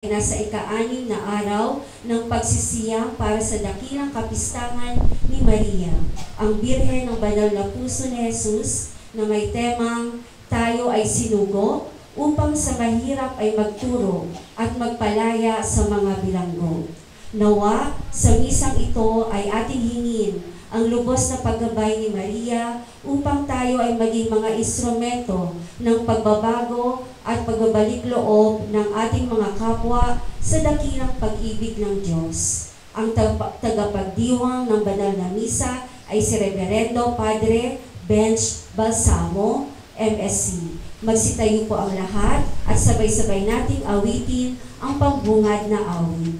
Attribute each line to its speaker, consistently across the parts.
Speaker 1: Nasa ika-6 na araw ng pagsisiyang para sa dakilang kapistahan ni Maria, ang Birhen ng Banal na Puso ni Jesus, na may temang tayo ay sinugo upang sa mahirap ay magturo at magpalaya sa mga bilanggo. Nawa, sa misang ito ay ating hingin ang lubos na paggabay ni Maria upang tayo ay maging mga instrumento ng pagbabago at pagbabalik loob ng ating mga kapwa sa dakilang pag-ibig ng Diyos. Ang tagapagdiwang ng banal na misa ay si Reverendo Padre Benj Balsamo, MSc. Magsitayo po ang lahat at sabay-sabay nating awitin ang pambungad na awit.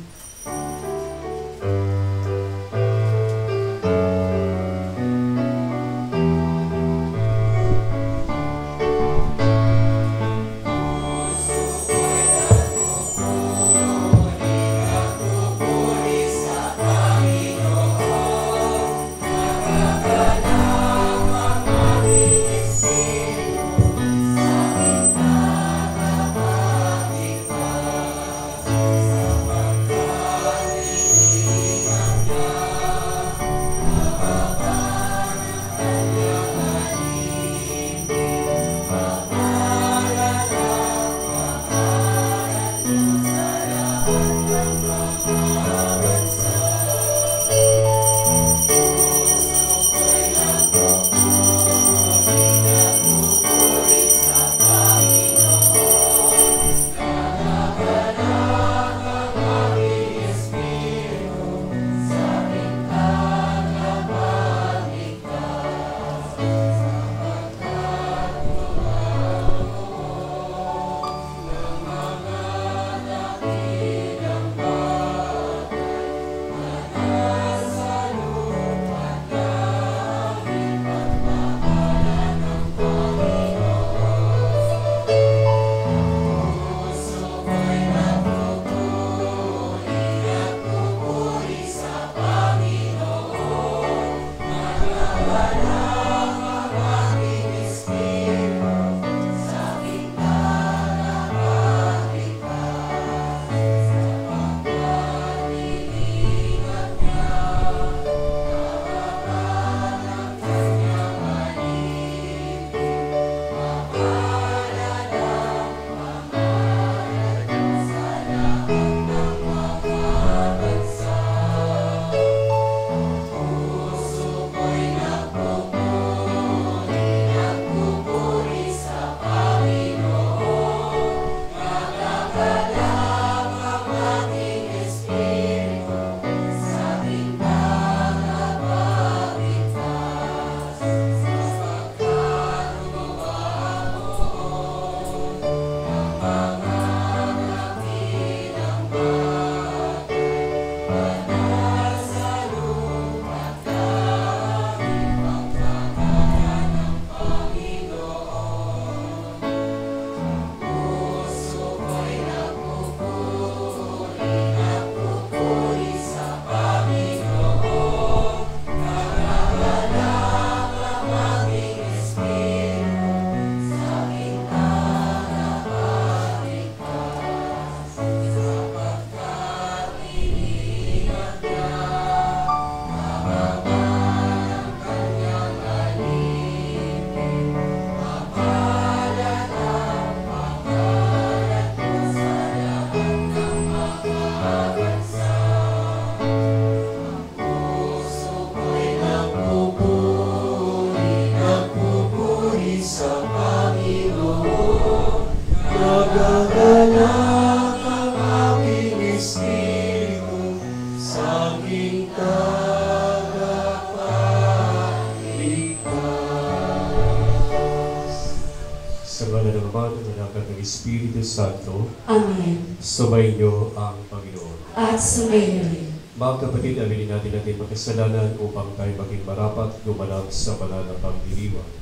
Speaker 2: Espiritu Santo.
Speaker 1: Amen.
Speaker 2: Sumainyo ang Panginoon.
Speaker 1: At sumainyo rin.
Speaker 2: Mga kapatid, aminin natin ating makasalanan upang tayo maging marapat gumanap sa banal na pagdiriwang.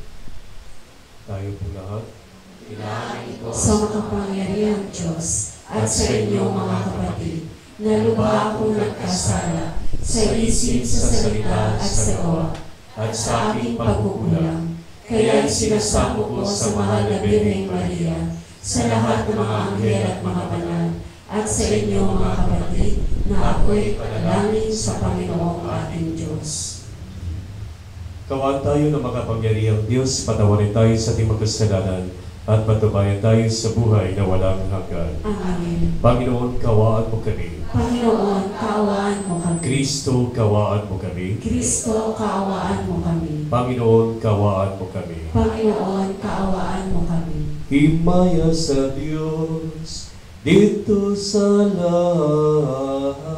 Speaker 2: Tayo po lahat.
Speaker 1: Sa makapangyarihang Diyos at sa inyong mga kapatid, na lubha akong nagkasala sa isip, sa salita at sa gawa, at sa aking pagkukulang. Kaya sinasamo ko sa mahal na Birheng Maria, sa lahat ng mga anghel at mga banal, at sa inyo mga kapatid na ako'y panalangin sa Panginoong ating Diyos.
Speaker 2: Kawaan tayo ng makapangyarihang Diyos, patawarin tayo sa ating magkasalanan at patubayan tayo sa buhay na walang hanggan.
Speaker 1: Amen.
Speaker 2: Panginoon, kawaan mo kami.
Speaker 1: Panginoon, kaawaan mo kami.
Speaker 2: Kristo, kawaan mo kami.
Speaker 1: Kristo, kaawaan mo kami.
Speaker 2: Panginoon, kawaan mo kami.
Speaker 1: Panginoon, kaawaan mo kami.
Speaker 2: Himaya sa Diyos dito sa langit.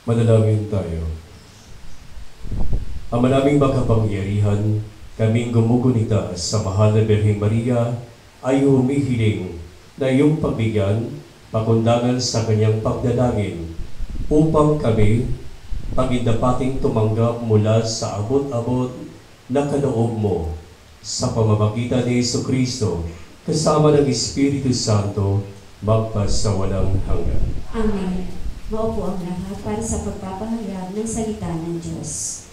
Speaker 2: Manalangin tayo. Ama naming makapangyarihan, kaming gumugunita sa mahal na Birheng Maria ay humihiling na iyong pagbigyan, pakundangan sa kanyang pagdadangin upang kami pagindapating tumanggap mula sa abot-abot na kaloob mo sa pamamagitan ni Jesucristo kasama ng Espiritu Santo magpasawalang hanggan.
Speaker 1: Amen. Maupo ang lahat para sa pagpapahayag ng salita ng Diyos.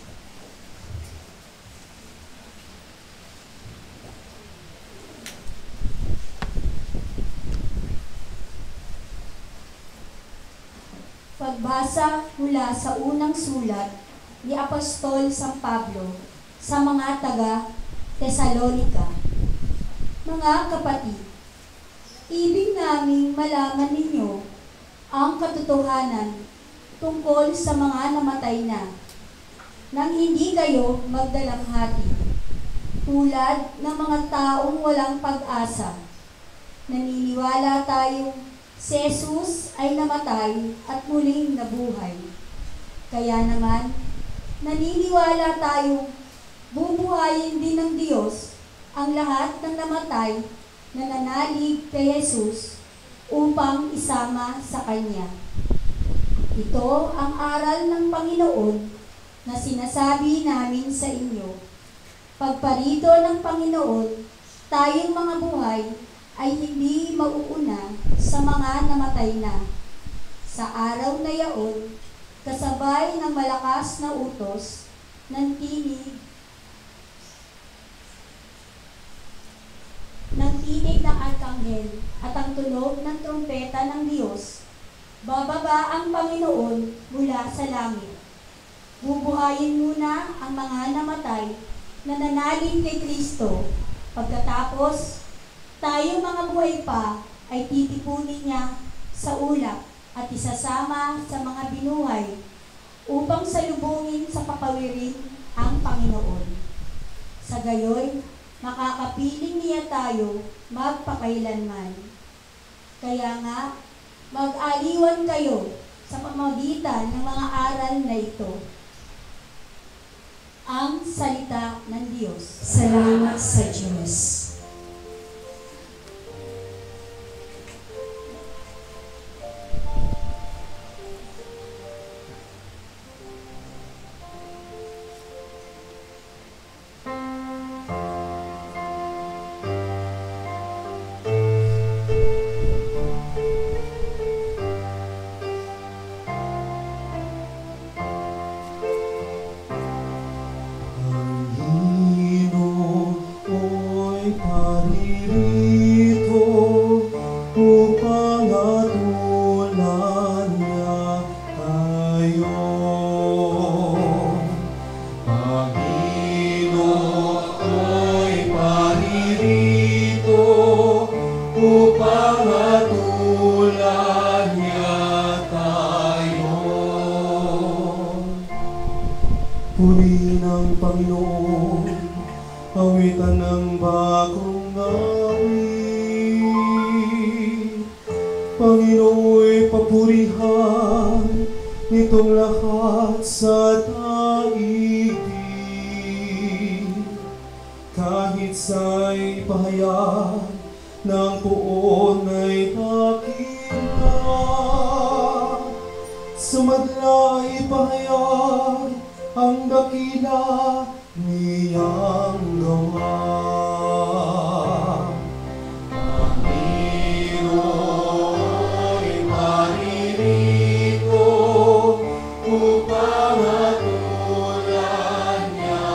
Speaker 3: Pagbasa mula sa unang sulat ni Apostol San Pablo sa mga taga-Tesalonika. Mga kapatid, ibig naming malaman ninyo ang katotohanan tungkol sa mga namatay na, nang hindi kayo magdalamhati, tulad ng mga taong walang pag-asa. Naniniwala tayong si Jesus ay namatay at muling nabuhay. Kaya naman, naniniwala tayong bubuhayin din ng Diyos ang lahat ng namatay na nanalig kay Jesus upang isama sa Kanya. Ito ang aral ng Panginoon na sinasabi namin sa inyo. Pagparito ng Panginoon, tayong mga buhay ay hindi mauuna sa mga namatay na. Sa araw na yaon, kasabay ng malakas na utos ng tinig ng arkanghel at ang tunog ng trumpeta ng Diyos, bababa ang Panginoon mula sa langit. Bubuhayin muna ang mga namatay na nanalig kay Kristo. Pagkatapos, tayo mga buhay pa ay titipunin niya sa ulap at isasama sa mga binuhay upang salubungin sa papawirin ang Panginoon. Sa gayoy, makakapiling niya tayo magpakailanman. Kaya nga, mag-aliwan kayo sa pamamagitan ng mga aral na ito. Ang salita ng Diyos.
Speaker 1: Salamat sa Diyos.
Speaker 4: Purihin ang Panginoon, awitan ng bagong awit. Panginooy papurihan nitong lahat sa daigdig. Kahit sa'y pahayag ng puon ay dakila, sa madla ipahayag ang dakila niyang gawa. Pangino'y maririto upang hatulan niya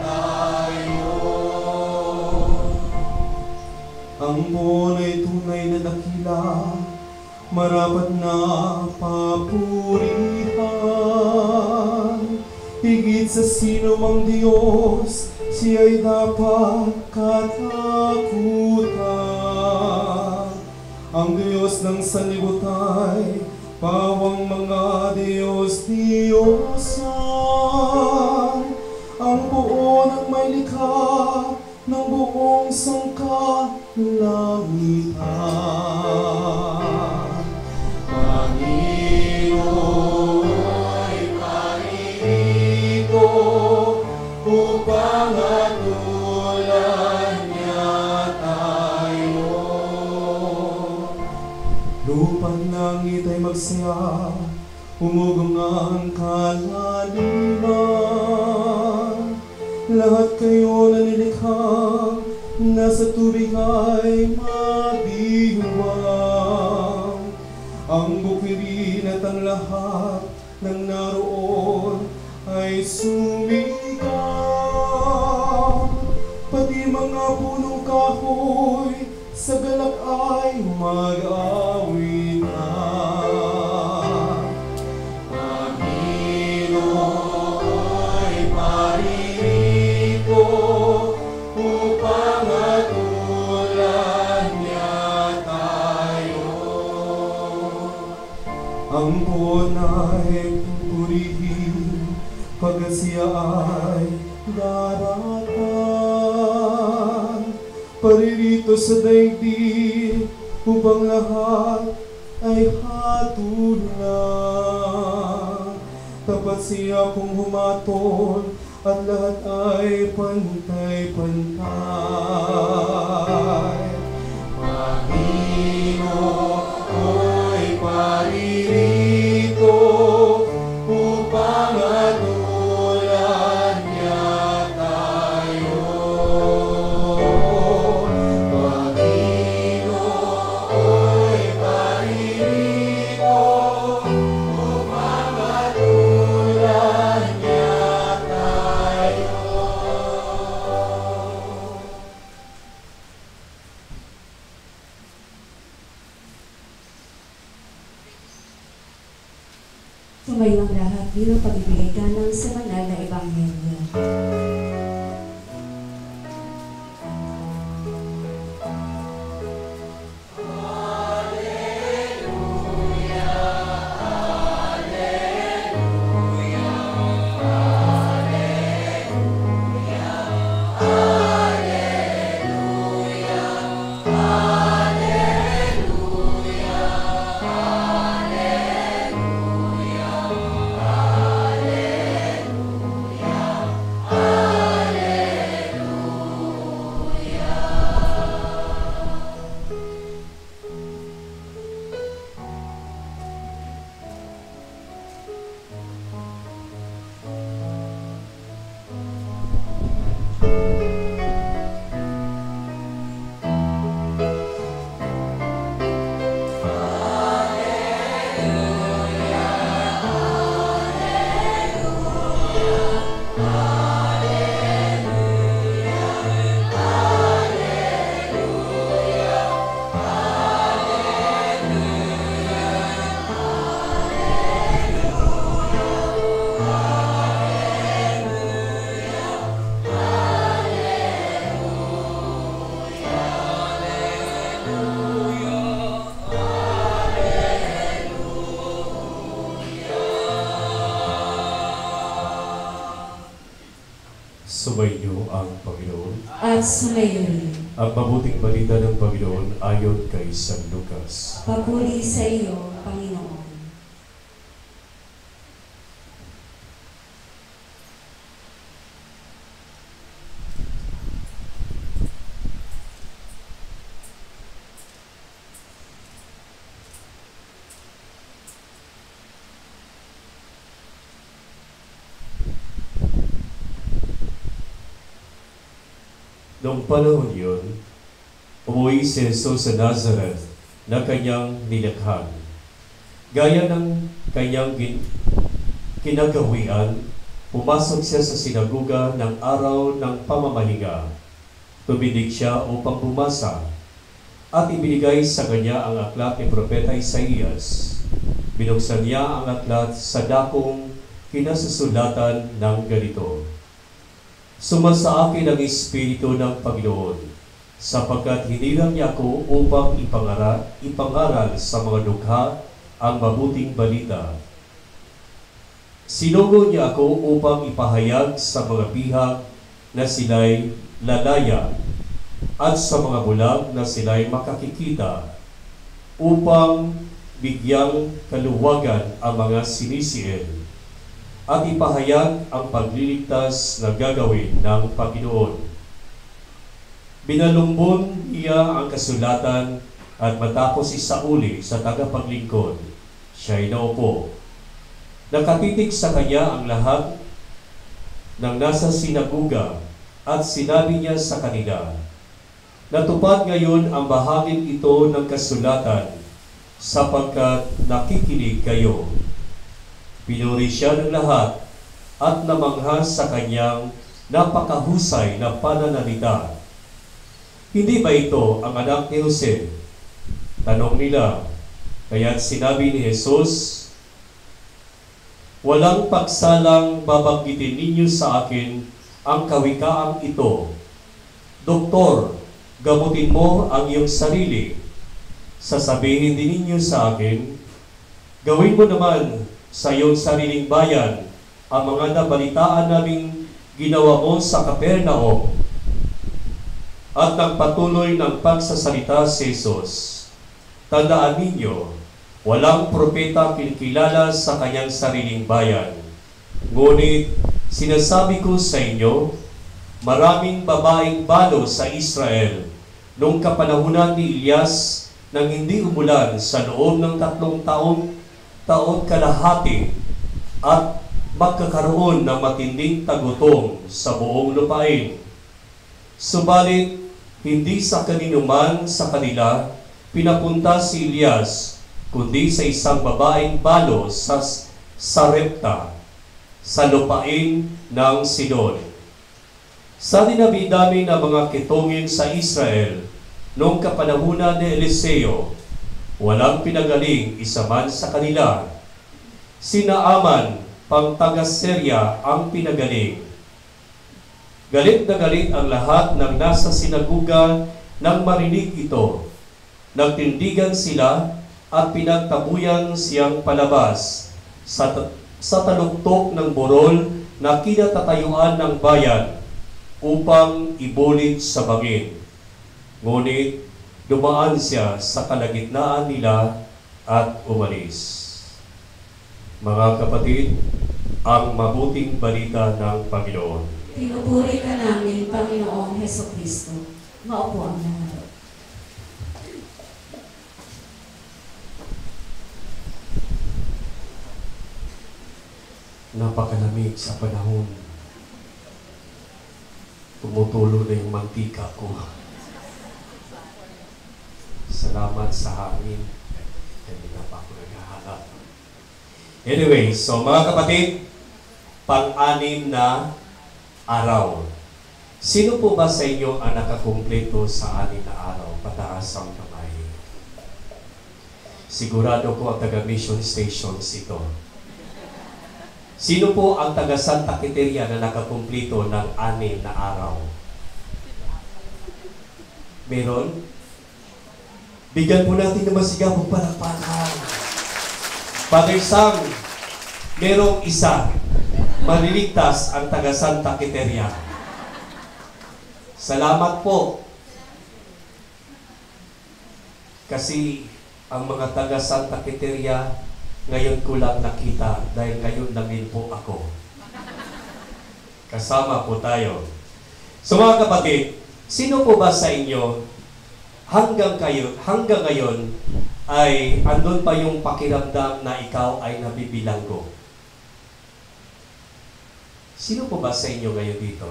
Speaker 4: tayo. Ang puon ay tunay na dakila, marapat na papurihan. Higit sa sino mang Diyos, siya'y dapat katakutan. Ang Diyos ng sanlibutan, pawang mga Diyos-Diyosan. Ang buo ng may likha ng buong sangkalangitan. Panginoon, pangatulan niya tayo. Lupa't langit ay magsaya, umugong ang kalaliman. Lahat kayo na nilikha, nasa tubig ay madiwang. Ang bukirin at ang lahat ng naroon ay sumigaw. Pati mga punong kahoy sa galak ay mag-awitan. Panginoon ay paririto upang atulan niya tayo. Ang punay purihin pag siya ay daratan. Paririto sa daigdig upang lahat ay hatulan. Tapat siya kung humaton at lahat ay pantay-pantay. Panginoon paririto upang atulan niya tayo. Panginoon paririto upang atulan niya tayo.
Speaker 1: Tumayo ang lahat bilang pagbibigay galang sa banal na ebanghelyo.
Speaker 2: Sumainyo ang Panginoon.
Speaker 1: At sumayo rin.
Speaker 2: Ang mabuting balita ng Panginoon ayon kay San Lucas.
Speaker 1: Papuri sa iyo, Panginoon.
Speaker 2: Noong panahon yun, umuwi si Jesus sa Nazareth na kanyang nilikhan. Gaya ng kanyang kinagawian, pumasok siya sa sinagoga ng araw ng pamamahinga. Tumindig siya upang bumasa at ibinigay sa kanya ang aklat ni Propeta Isaías. Binuksan niya ang aklat sa dakong kinasusulatan ng ganito: Sumasa akin ang Espiritu ng Panginoon, sapagkat hinilang niya ako upang ipangaral sa mga dukha ang mabuting balita. Sinugo niya ako upang ipahayag sa mga bihag na sila'y lalaya at sa mga bulag na sila'y makakikita, upang bigyang kaluwagan ang mga sinisiil at ipahayag ang pagliligtas na gagawin ng Panginoon. Binalumbon niya ang kasulatan at matapos isauli sa tagapaglingkod, siya'y naupo. Nakatitig sa kanya ang lahat ng nasa sinaguga at sinabi niya sa kanila, natupad ngayon ang bahaging ito ng kasulatan sapagkat nakikinig kayo. Pinuri siya ng lahat at namangha sa kanyang napakahusay na pananalita. Hindi ba ito ang anak ni Jose? Tanong nila. Kaya't sinabi ni Jesus, walang pagsalang babanggitin ninyo sa akin ang kawikaang ito. Doktor, gamutin mo ang iyong sarili. Sasabihin din ninyo sa akin, gawin mo naman sa iyong sariling bayan ang mga nabalitaan naming ginawa mo sa Capernaum. At nagpatuloy ng pagsasalita si Jesus. Tandaan ninyo, walang propeta kinikilala sa kanyang sariling bayan. Ngunit sinasabi ko sa inyo, maraming babaeng balo sa Israel nung kapanahunan ni Elias nang hindi umulan sa loob ng 3 taon kalahati at magkakaroon ng matinding tagutom sa buong lupain. Subalit, hindi sa kaninuman sa kanila pinapunta si Elias, kundi sa isang babaeng balo sa Sarepta, sa lupain ng Sidon. Sa dinami-dami ng mga kitongin sa Israel, noong kapanahunan ni Eliseo, walang pinagaling isa man sa kanila. Sina Aman, pang taga-Syria ang pinagaling. Galit na galit ang lahat ng nasa sinaguga nang marinig ito. Nagtindigan sila at pinagtabuyan siyang palabas sa taluktok ng burol na kinatatayuan ng bayan upang ibulit sa bangin. Ngunit dumaan siya sa kalagitnaan nila at umalis. Mga kapatid, ang mabuting balita ng Panginoon.
Speaker 1: Pinupuri ka namin, Panginoong Hesukristo. Maupo ang lahat.
Speaker 2: Napakalamig sa panahon. Tumutulo na yung mantika ko. Salamat sa hangin. Hindi na pa ako naghahanap. Anyway, so mga kapatid, pang-anim na araw. Sino po ba sa inyo ang nakakumpleto sa 6 na araw? Pataas ang kamay. Sigurado ko ang taga-mission stations ito. Sino po ang taga-Santa Quiteria na nakakumpleto ng 6 na araw? Meron? Bigyan po natin ng masigabong palakpakan. Father Sam, merong isa. Maliligtas ang taga-Santa Quiteria. Salamat po. Kasi ang mga taga-Santa Quiteria, ngayon ko lang nakita dahil ngayon lang din po ako. Kasama po tayo. So mga kapatid, sino po ba sa inyo hanggang ngayon ay andun pa yung pakiramdam na ikaw ay nabibilanggo? Sino po ba sa inyo ngayon dito?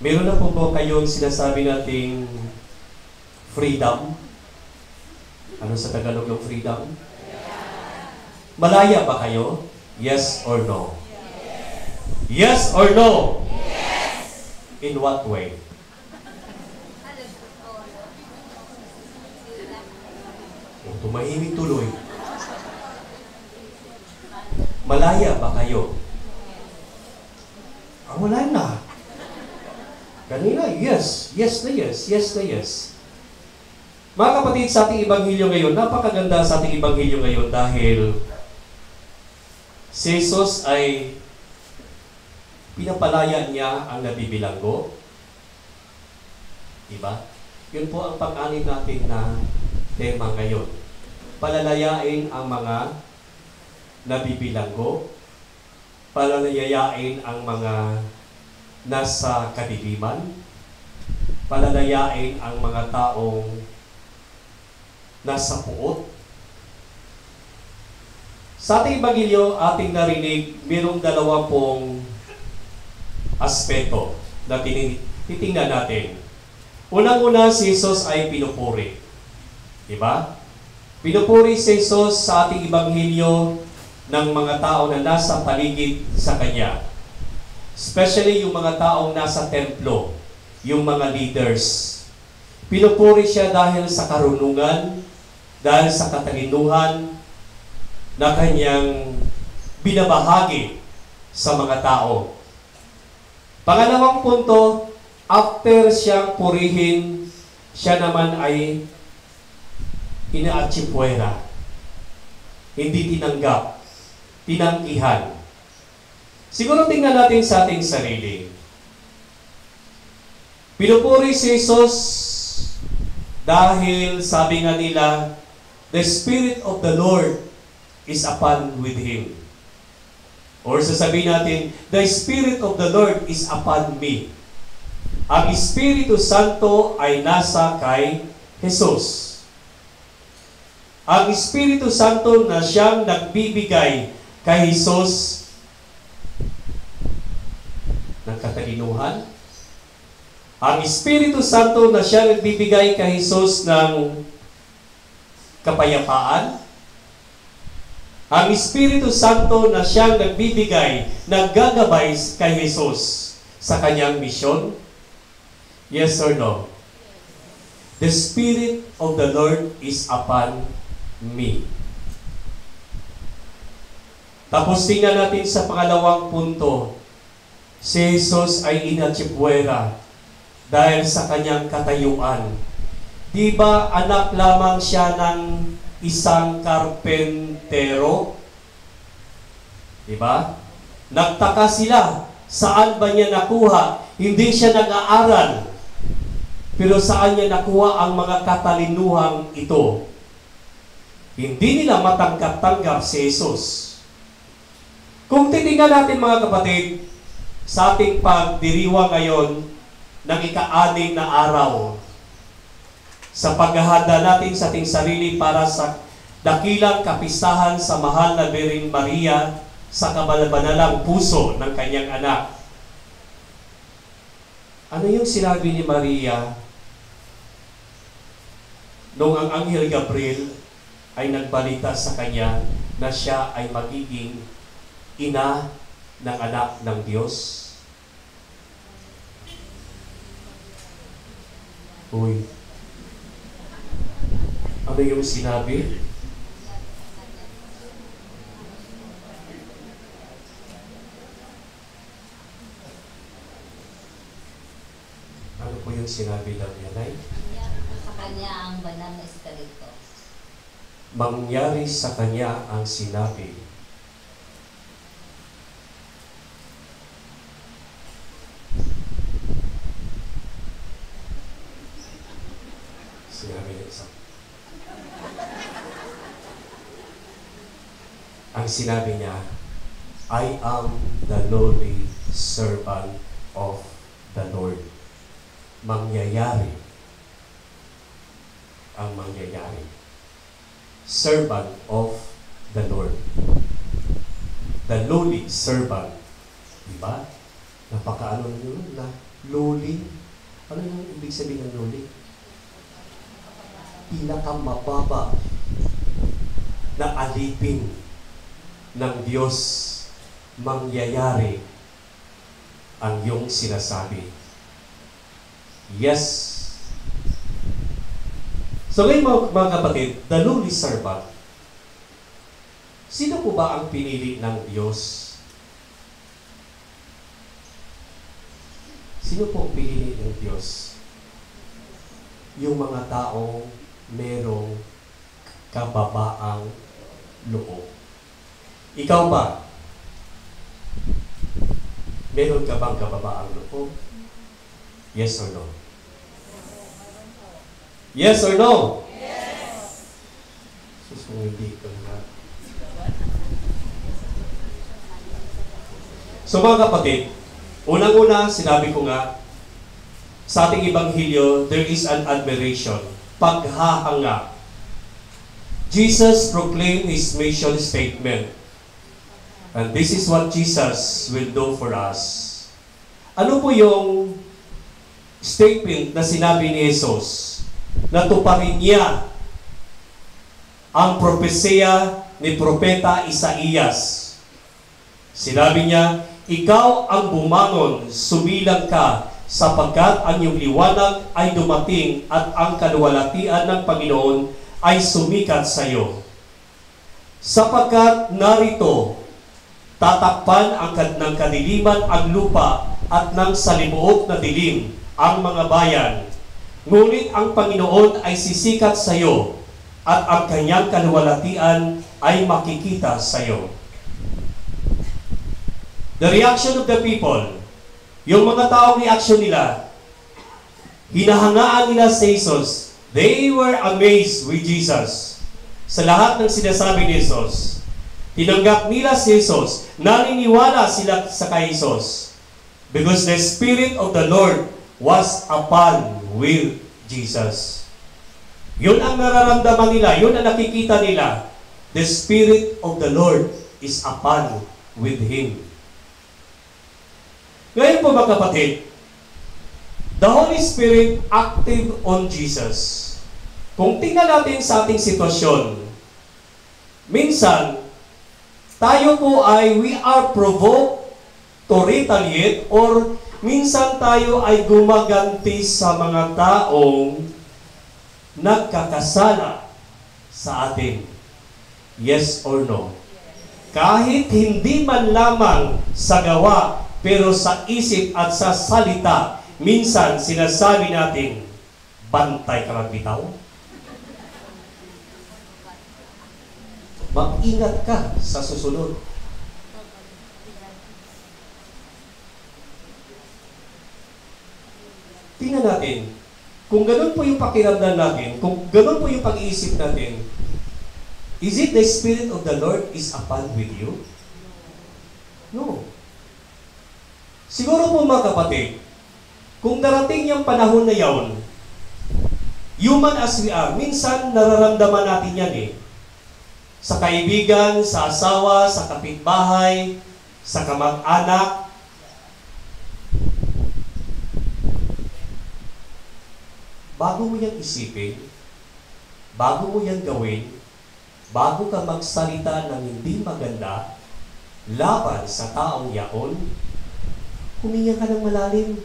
Speaker 2: Meron na po ba kayong sinasabi nating freedom? Ano sa Tagalog yung freedom? Malaya ba kayo? Yes or no? Yes or no? Yes! In what way? Tumahimik tuloy. Malaya ba kayo? Wala na. Kanina, yes. Yes na yes. Yes na yes. Mga kapatid, sa ating Ebanghelyo ngayon, napakaganda sa ating Ebanghelyo ngayon dahil si Jesus ay pinapalaya niya ang nabibilanggo. Diba? Yun po ang pag-anim natin na tema ngayon. Palalayain ang mga nabibilanggo, palalayain ang mga nasa kadiliman, palalayain ang mga taong nasa puot. Sa ating Ebanghelyo, ating narinig, mayroong dalawa pong aspeto na titingnan natin. Unang-una, si Jesus ay pinupuri. Diba? Pinupuri si Jesus sa ating Ebanghelyo ng mga tao na nasa paligid sa Kanya. Especially yung mga taong nasa templo, yung mga leaders. Pinupuri siya dahil sa karunungan, dahil sa katalinuhan na Kanyang binabahagi sa mga tao. Pangalawang punto, after siyang purihin, siya naman ay inaatsipwera, hindi tinanggap, tinanggihan. Siguro tingnan natin sa ating sarili. Pinupuri si Jesus dahil sabi nga nila, the Spirit of the Lord is upon with Him. Or sasabihin natin, the Spirit of the Lord is upon me. Ang Espiritu Santo ay nasa kay Jesus. Ang Espiritu Santo na siyang nagbibigay kay Jesus ng katalinuhan. Ang Espiritu Santo na siyang nagbibigay kay Jesus ng kapayapaan. Ang Espiritu Santo na siyang nagbibigay, naggagabay kay Jesus sa kanyang misyon. Yes or no? The Spirit of the Lord is upon me. Tapos tingnan natin sa pangalawang punto. Si Jesus ay inatsipwera dahil sa kanyang katayuan. Di ba anak lamang siya ng isang karpentero? Di ba? Nagtaka sila. Saan ba niya nakuha? Hindi siya nag-aaral. Pero saan niya nakuha ang mga katalinuhang ito? Hindi nila matanggap-tanggap si Jesus. Kung titingnan natin mga kapatid, sa ating pagdiriwang ngayon ng ika-6 na araw, sa paghahanda natin sa ating sarili para sa dakilang kapistahan sa mahal na Birheng Maria sa kabanalang puso ng kanyang anak. Ano yung sinabi ni Maria nung ang Anghel Gabriel ay nagbalita sa kanya na siya ay magiging ina ng anak ng Diyos? Uy, ano yung sinabi? Ano po yung sinabi ng yanay?
Speaker 5: Sa kanya ang banal na espiritu.
Speaker 2: Mangyari sa kanya ang sinabi. Sinabi niya isa. Ang sinabi niya, I am the lowly servant of the Lord. Mangyayari ang mangyayari. Servant of the Lord. The lowly servant. Diba? Napakaano nyo na lowly. Ano yung ibig sabihin ng lowly? Pinakamababa na alipin ng Diyos, mangyayari ang iyong sinasabi. Yes. So ngayon mga kapatid, the lowly servant, sino po ba ang pinili ng Diyos? Sino po ang pinili ng Diyos? Yung mga taong merong kababaang loob. Ikaw ba? Meron ka bang kababaang loob? Yes or no? Yes or no?
Speaker 5: Yes!
Speaker 2: Sus, kung hindi ka na. So mga kapatid, unang-una, sinabi ko nga, sa ating Ebanghelyo, there is an admiration, paghahanga. Jesus proclaimed His mission statement. And this is what Jesus will do for us. Ano po yung statement na sinabi ni Jesus? Natuparin niya ang propesya ni Propeta Isaías. Sinabi niya, ikaw ang bumangon, sumilang ka, sapagkat ang iyong liwanag ay dumating at ang kaluwalhatian ng Panginoon ay sumikat sa iyo. Sapagkat narito, tatakpan ng kadiliman ang lupa at ng salimuot na dilim ang mga bayan. Ngunit ang Panginoon ay sisikat sa iyo at ang kanyang kaluwalhatian ay makikita sa iyo. The reaction of the people, yung mga taong reaction nila, hinahangaan nila sa Jesus. They were amazed with Jesus. Sa lahat ng sinasabi ni Jesus, tinanggap nila si Jesus, naniniwala sila sa kay Jesus. Because the Spirit of the Lord was upon with Jesus. Yun ang nararamdaman nila, yun ang nakikita nila. The Spirit of the Lord is upon with Him. Ngayon po mga kapatid, the Holy Spirit active on Jesus. Kung tingnan natin sa ating sitwasyon, minsan, tayo po we are provoked to retaliate or minsan tayo ay gumaganti sa mga taong nagkakasala sa atin. Yes or no? Kahit hindi man lamang sa gawa, pero sa isip at sa salita, minsan sinasabi natin, bantay ka magbitaw. Mag-ingat ka sa susunod. Tingnan natin, kung ganun po yung pakiramdam natin, kung ganun po yung pag-iisip natin, is it the Spirit of the Lord is upon with you? No. Siguro po mga kapatid, kung darating yung panahon na yaon, human as we are, minsan nararamdaman natin yan sa kaibigan, sa asawa, sa kapitbahay, sa kamag-anak. Bago mo yan isipin, bago mo yan gawin, bago ka magsalita ng hindi maganda laban sa taong yaon, huminga ka ng malalim.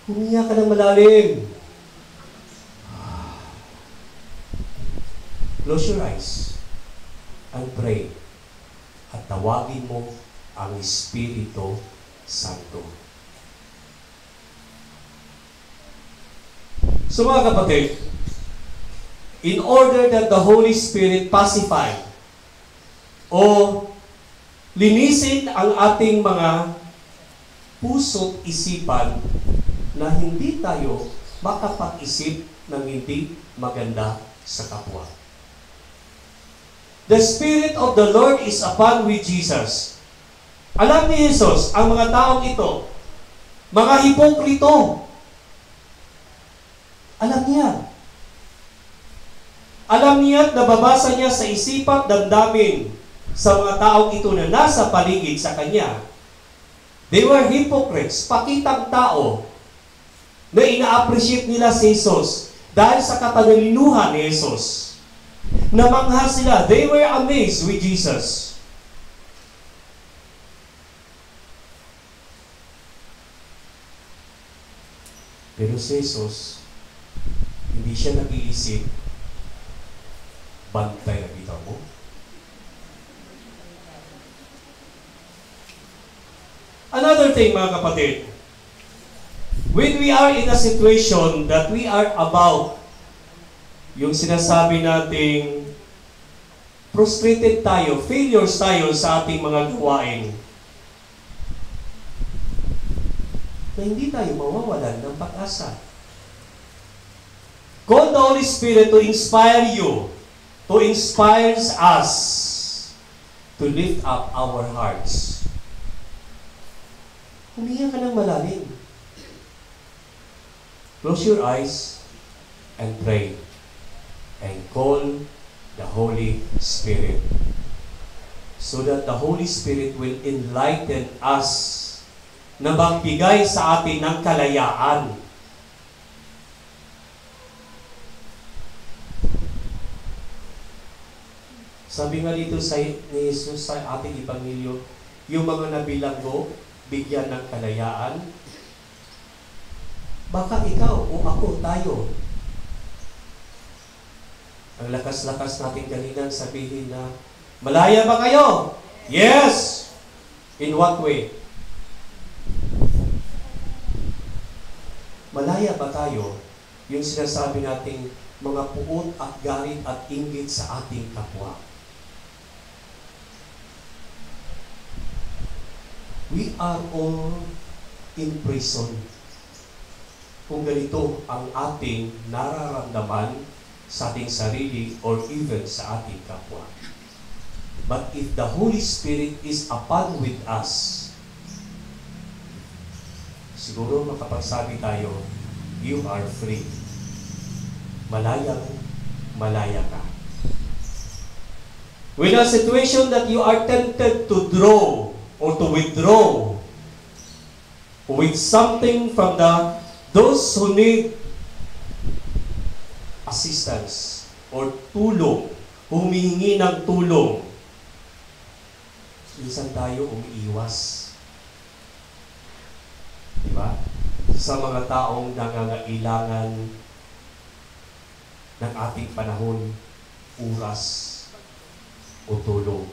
Speaker 2: Huminga ka ng malalim. Close your eyes and pray at tawagin mo ang Espiritu Santo. So mga kapatid, in order that the Holy Spirit pacify o linisin ang ating mga puso't isipan na hindi tayo makapag-isip ng hindi maganda sa kapwa. The Spirit of the Lord is upon with Jesus. Alam ni Jesus, ang mga taong ito, mga hipokrito. Alam niya. Alam niya at nababasa niya sa isipan, damdamin sa mga taong ito na nasa paligid sa kanya. They were hypocrites, pakitang tao na ina-appreciate nila si Jesus dahil sa katalilinuhan ni Jesus. Namangha sila. They were amazed with Jesus. Pero si Jesus, hindi siya nag-iisip, bantay na bitaw mo. Another thing mga kapatid, when we are in a situation that we are about, yung sinasabi nating frustrated tayo, failures tayo sa ating mga gawain, na hindi tayo mawawalan ng pag-asa. Call the Holy Spirit to inspire you, to inspire us. to lift up our hearts. Huminga ka ng malalim. Close your eyes and pray and call the Holy Spirit so that the Holy Spirit will enlighten us na magbigay sa atin ng kalayaan. Sabi nga dito ni Jesus sa ating Ebanghelyo, yung mga nabilanggo, bigyan ng kalayaan. Baka ikaw o ako, tayo. Ang lakas-lakas natin kanina sabihin na, malaya ba kayo? Yes! In what way? Malaya ba tayo? Yung sinasabi nating mga puot at galit at inggit sa ating kapwa. We are all in prison. Kung ganito ang ating nararamdaman sa ating sarili or even sa ating kapwa. But if the Holy Spirit is upon with us, siguro makapagsabi tayo, you are free. Malaya ka. When a situation that you are tempted to draw or to withdraw with something from those who need assistance or tulong, humihingi ng tulong, minsan tayo umiiwas. Diba? Sa mga taong nangangailangan ng ating panahon, oras, o tulong.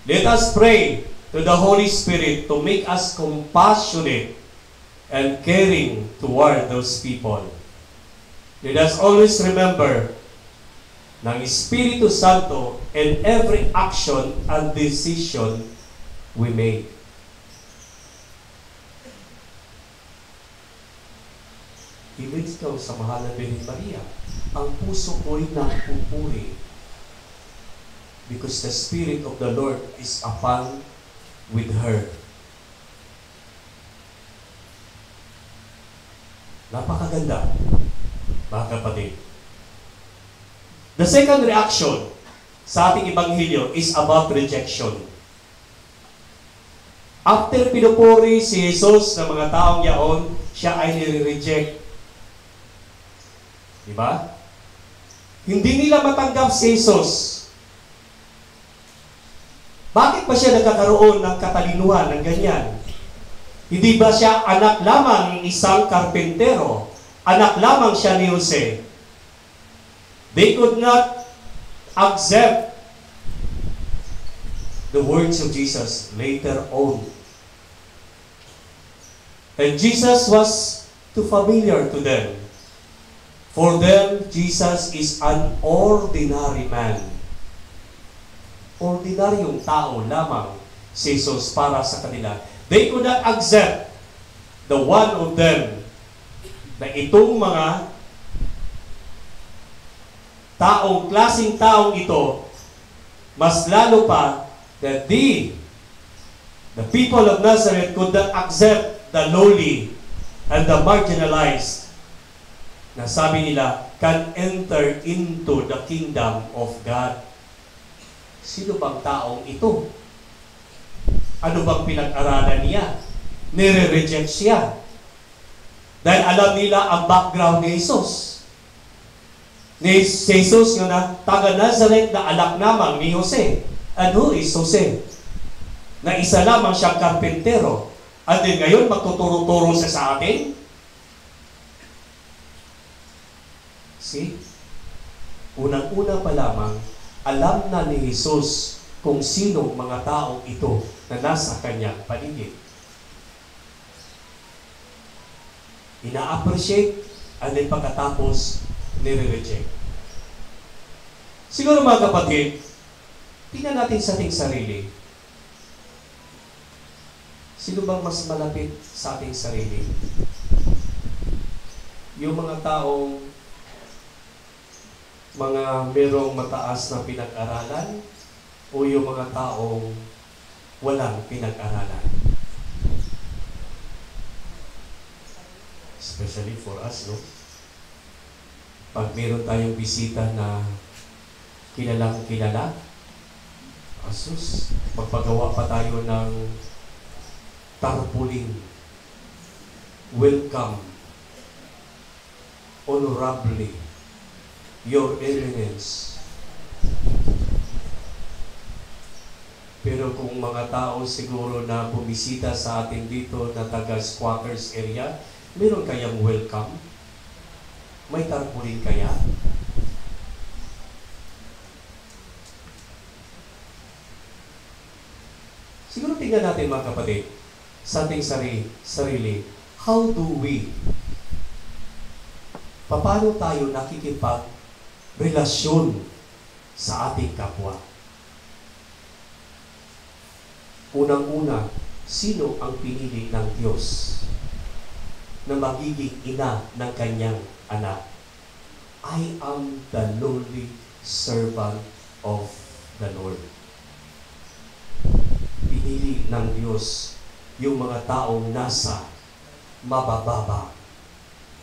Speaker 2: Let us pray to the Holy Spirit to make us compassionate and caring toward those people. Let us always remember ng Espiritu Santo in every action and decision we make. Even ikaw sa mahal na Birhen Maria, ang puso ko'y nagpupuri because the Spirit of the Lord is upon with her. Napakaganda, mga kapatid. The second reaction sa ating Ebanghelyo is about rejection. After pinupuri si Jesus ng mga taong yaon, siya ay nire-reject. Diba? Hindi nila matanggap si Jesus. Bakit ba siya nagkakaroon ng katalinuhan ng ganyan? Hindi ba siya anak lamang ng isang karpentero? Anak lamang siya ni Jose. They could not accept the words of Jesus later on. And Jesus was too familiar to them. For them, Jesus is an ordinary man. Ordinaryong tao lamang si Jesus para sa kanila. They could not accept the one of them na itong mga klaseng taong ito, mas lalo pa that the people of Nazareth could not accept the lowly and the marginalized na sabi nila can enter into the kingdom of God. Sino bang taong ito? Ano bang pinag-aralan niya? Nire-reject siya. Dahil alam nila ang background ni Jesus. Ni Jesus nga na taga Nazareth na anak namang ni Jose. And who is Jose? Na isa lamang siyang karpentero. And then ngayon magtuturo-turo siya sa atin? See? Unang-una pa lamang, alam na ni Jesus kung sinong mga taong ito na nasa kanyang paligid. Ina-appreciate and then pagkatapos nire-reject. Siguro mga kapatid, tingnan natin sa ating sarili. Sino bang mas malapit sa ating sarili? Yung mga taong mga merong mataas na pinag-aralan o yung mga taong walang pinag-aralan? Especially for us, no? Pag meron tayong bisita na kilalang kilala, asus, magpagawa pa tayo ng tarpaulin. Welcome, honorably, your eminence. Pero kung mga tao siguro na bumisita sa atin dito na taga squatters area, meron kayang welcome? May tarpaulin kaya? Siguro tingnan natin mga kapatid, sa ating sarili, how do we, paano tayo nakikipag-relasyon sa ating kapwa? Unang-una, sino ang pinili ng Diyos na magiging ina ng kanyang anak? I am the lowly servant of the Lord. Pinili ng Diyos yung mga taong nasa mabababa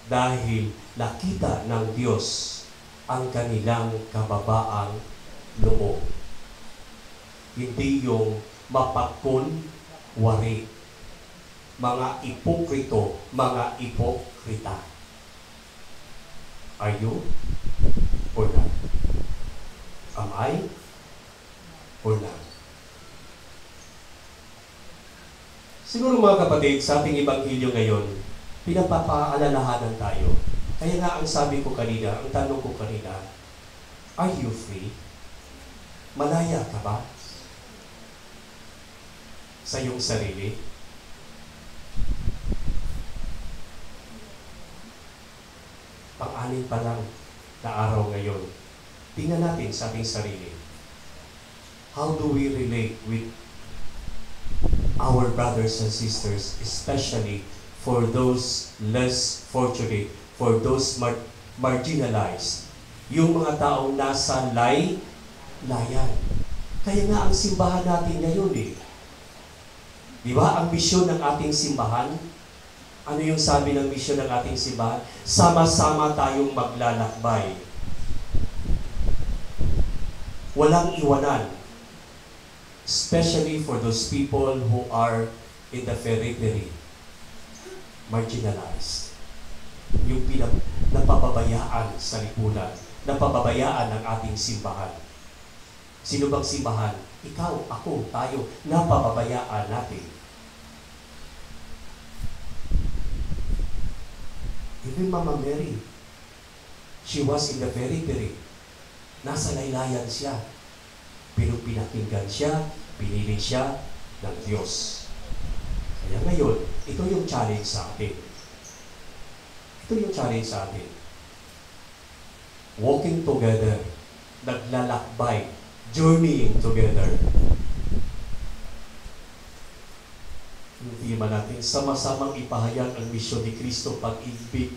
Speaker 2: dahil nakita ng Diyos ang kanilang kababaang loob. Hindi yung mapagkunwari, mga ipokrito, mga ipokrita. Are you or not? Am I or not? Siguro mga kapatid, sa ating Ebanghelyo ngayon, pinapapaalalahanan tayo. Kaya nga ang sabi ko kanina, ang tanong ko kanina, are you free? Malaya ka ba sa iyong sarili? Pang-anim pa lang na araw ngayon, tingnan natin sa ating sarili. How do we relate with our brothers and sisters, especially for those less fortunate, for those marginalized, yung mga taong nasa layan. Kaya nga ang simbahan natin ngayon di ba? Ang misyon ng ating simbahan, ano yung sabi ng misyon ng ating simbahan? Sama-sama tayong maglalakbay. Walang iwanan. Especially for those people who are in the periphery, marginalized. Yung napapabayaan sa lipunan, napapabayaan ng ating simbahan. Sino bang simbahan? Ikaw, ako, tayo, napapabayaan natin. Even Mama Mary, she was in the periphery. Nasa laylayan siya. Pero pinakinggan siya, pinili siya ng Diyos. Kaya ngayon, ito yung challenge sa atin. Ito yung challenge sa atin. Walking together, naglalakbay, journeying together. Yung tema natin, sama-samang ipahayag ang misyon ni Kristo, pag-ibig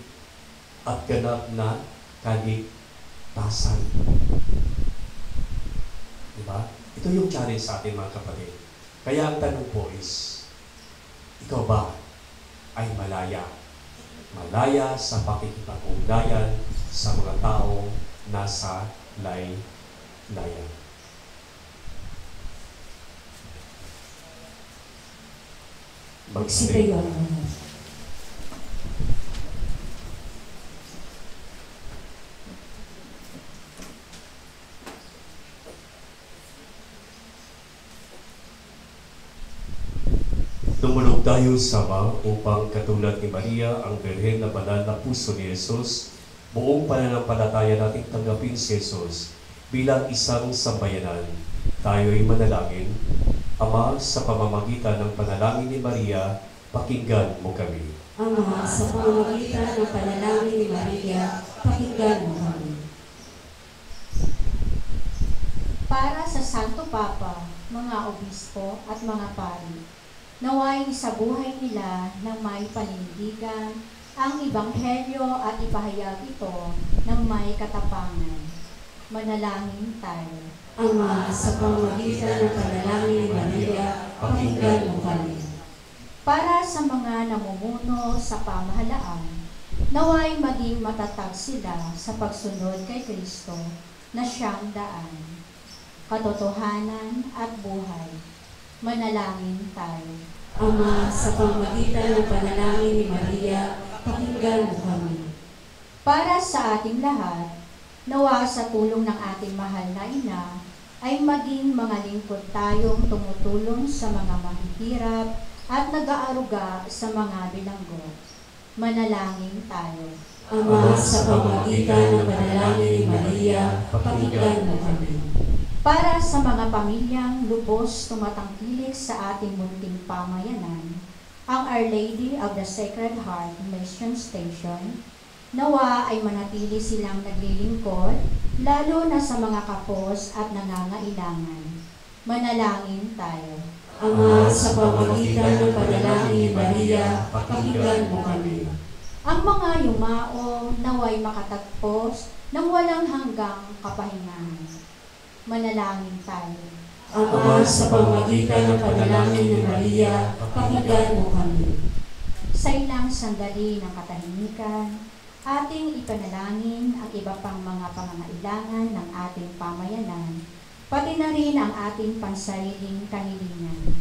Speaker 2: at ganap na kaligtasan. Diba? Ito yung challenge sa atin mga kapatid. Kaya ang tanong po is, ikaw ba ay malaya? Malaya sa pakikipag-ugnayan sa mga taong nasa layan.
Speaker 1: Magsitayo.
Speaker 2: Dumulog tayo sama upang katulad ni Maria, ang Birhen na banal na puso ni Jesus, buong pananampalataya nating tanggapin si Jesus bilang isang sambayanan. Tayo'y manalangin. Ama, sa pamamagitan ng panalangin ni Maria, pakinggan mo kami.
Speaker 1: Ama, sa pamamagitan ng panalangin ni Maria, pakinggan mo kami.
Speaker 3: Para sa Santo Papa, mga obispo at mga pari, naway sa buhay nila ng may panindigan ang Ebanghelyo at ipahayag ito ng may katapangan. Manalangin tayo.
Speaker 1: Ama, sa pamamagitan ng panalangin ni Maria, pakinggan mo kami.
Speaker 3: Para sa mga namumuno sa pamahalaan, naway maging matatag sila sa pagsunod kay Kristo na siyang daan, katotohanan at buhay. Manalangin tayo.
Speaker 1: Ama, sa pamamagitan ng panalangin ni Maria, pakinggan mo kami.
Speaker 3: Para sa ating lahat, nawa sa tulong ng ating mahal na ina, ay maging mga lingkod tayong tumutulong sa mga mahihirap at nag-aaruga sa mga bilanggo. Manalangin tayo.
Speaker 1: Ama, sa pamamagitan ng panalangin ni Maria, pakinggan mo kami.
Speaker 3: Para sa mga pamilyang lubos tumatangkilik sa ating munting pamayanan, ang Our Lady of the Sacred Heart Mission Station, nawa ay manatili silang naglilingkod, lalo na sa mga kapos at nangangailangan. Manalangin tayo.
Speaker 1: Ama, sa pamamagitan ng panalangin ni Maria, pakinggan mo kami.
Speaker 3: Ang mga yumao naway makatagpos ng walang hanggang kapahingahan. Manalangin tayo.
Speaker 1: Ama, sa pamamagitan ng panalangin ni Maria, pakinggan mo kami.
Speaker 3: Sa ilang sandali ng katahimikan, ating ipanalangin ang iba pang mga pangangailangan ng ating pamayanan, pati na rin ang ating pansariling kahilingan.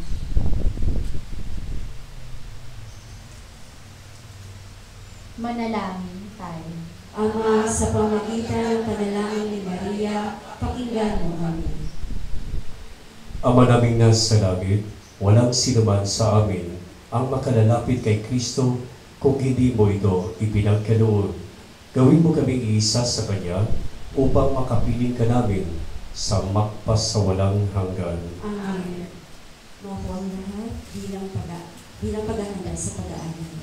Speaker 3: Manalangin tayo.
Speaker 1: Ama, sa pamamagitan ng panalangin ni Maria, pakinggan mo kami.
Speaker 2: Ama naming nasa langit, walang sinuman sa amin ang makalalapit kay Kristo kung hindi mo ito ipinagkaloob. Gawin mo kaming iisa sa Kanya upang makapiling ka namin sa makpas sa walang hanggan.
Speaker 1: Amen. Maupo ang lahat bilang paghahanda sa pag-aaral.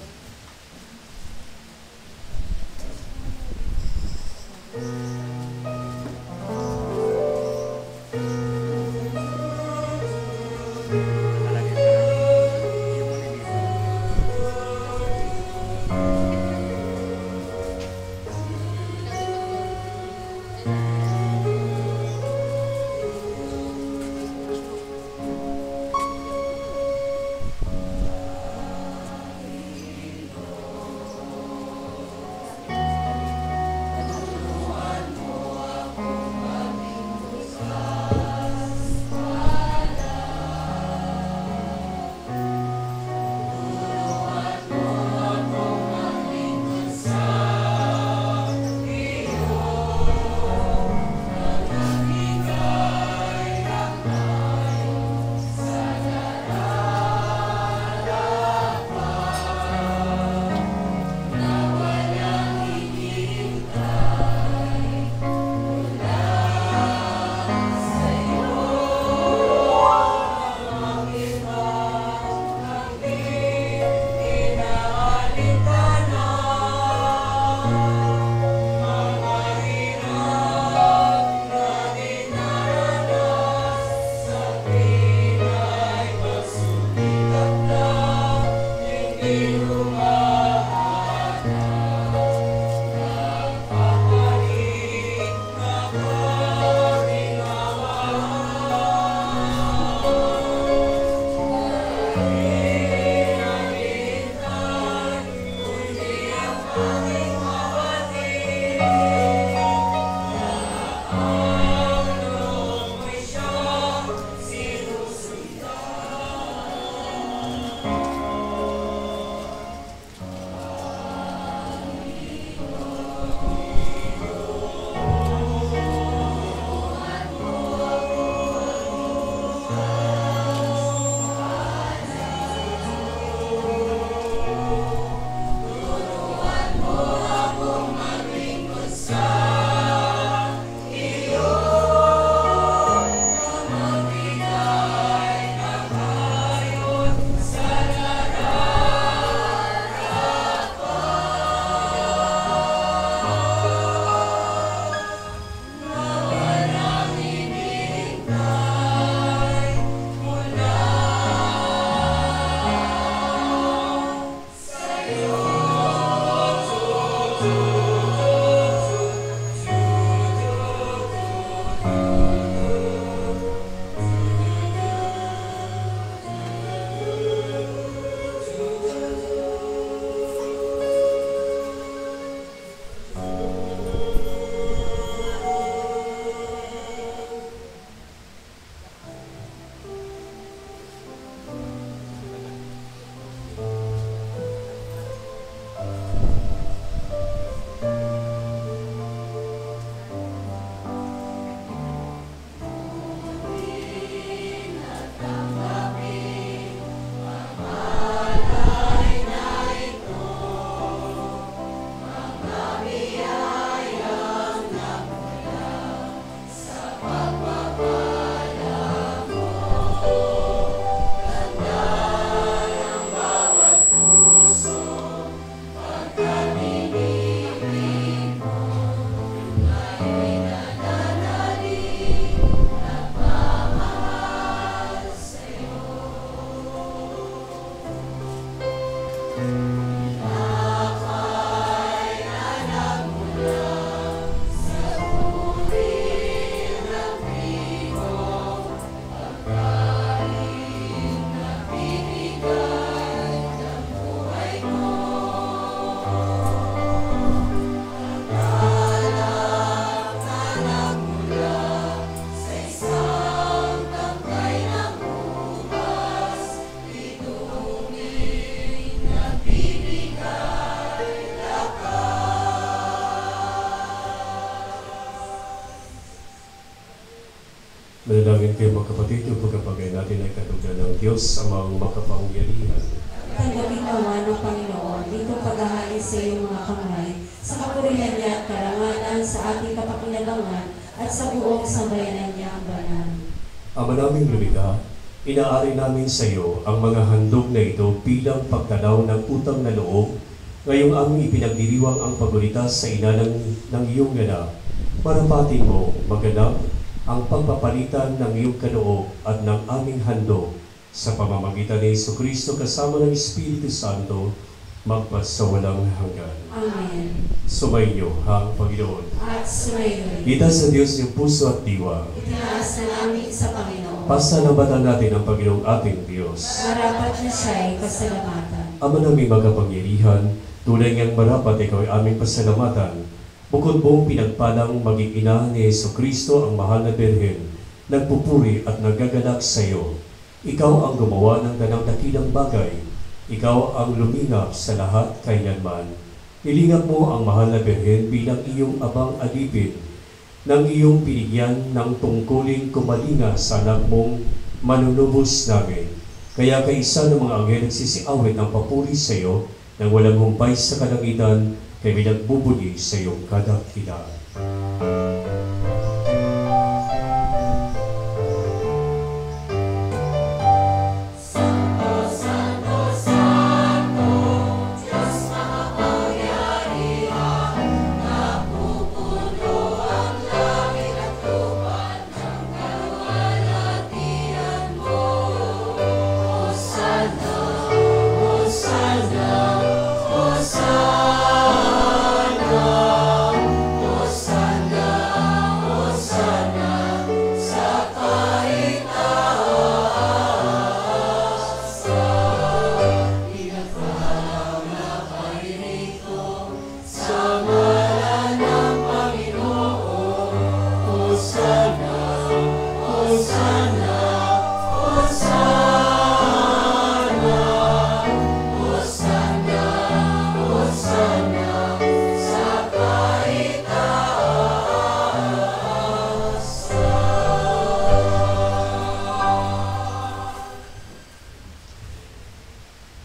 Speaker 2: natin ay katulad ng Diyos amang makapangyarihan.
Speaker 1: Tanggapin nawa ng Panginoon, itong paghahali sa iyong mga kamay, sa kapurihan niya at karangalan, sa ating kapakinabangan, at sa buong sambayanan niya ang banal.
Speaker 2: Ama naming lumikha, inaari namin sa iyo ang mga handog na ito bilang pagtanaw ng utang na loob, ngayong aming ipinagdiriwang ang paborita sa ina ng iyong anak. Marapatin mo, maganap, ang pagpapalitan ng iyong kaloob at ng aming handog sa pamamagitan ni Jesucristo kasama ng Espiritu Santo, magpasawalang hanggan.
Speaker 1: Amen.
Speaker 2: Sumainyo ang Panginoon.
Speaker 1: At sumayon,
Speaker 2: Itaas sa Diyos yung puso at diwa.
Speaker 1: itinaas na namin sa Panginoon.
Speaker 2: Pasalamatan natin ang Panginoong ating Diyos.
Speaker 1: Marapat na siya'y pasalamatan.
Speaker 2: Ama naming makapangyarihan, tunay ngang marapat ikaw ay aming pasalamatan. Bukod mong pinagpalang maging ina ni Jesucristo ang mahal na Birhen, nagpupuri at nagagalak sa iyo. Ikaw ang gumawa ng tanang dakilang bagay. Ikaw ang lumingap sa lahat kailanman. Nilingap mo ang mahal na Birhen bilang iyong abang alipin, nang iyong binigyan ng tungkuling kumalinga sa anak mong manunubos namin. Kaya kaisa ng mga anghel nagsisiawit ng papuri sa iyo nang walang humpay sa kalangitan, kay pinagbubuli sa iyong kadakilaan.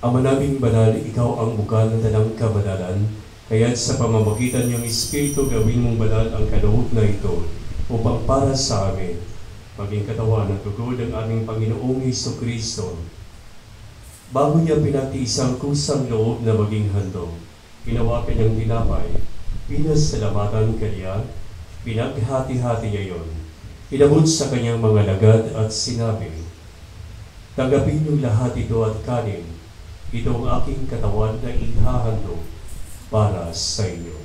Speaker 2: Ama naming banal, ikaw ang bukal ng tanang kabanalan, kaya't sa pamamagitan niyang Espiritu gawin mong banal ang kaloob na ito upang para sa amin, maging katawan at dugo ng aming Panginoong Jesucristo. Bago niya pinatiis ang kusang loob na maging handog, hinawakan niyang tinapay, pinasalamatan kaniya, pinaghati-hati niya yon, inabot sa kanyang mga lagad at sinabi, "Tanggapin niyo lahat ito at kanin. Ito ang aking katawan na ihahandog para sa inyo."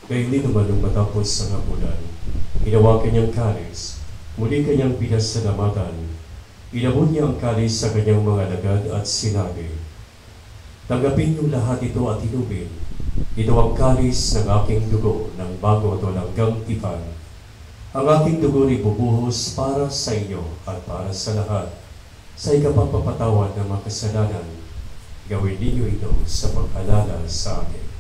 Speaker 2: Kaya hindi naman nung matapos ang hapunan, hinawakan niyang kalis, muli kanyang pinasalamatan. Inabot niya ang kalis sa kanyang mga lagad at sinabi, "Tanggapin niyo lahat ito at inumin. Ito ang kalis ng aking dugo ng bago at walang tipan. Ang aking dugo ay bubuhos para sa inyo at para sa lahat. Sa ikapagpapatawad ng mga kasalanan, gawin ninyo ito sa pag-alala sa akin."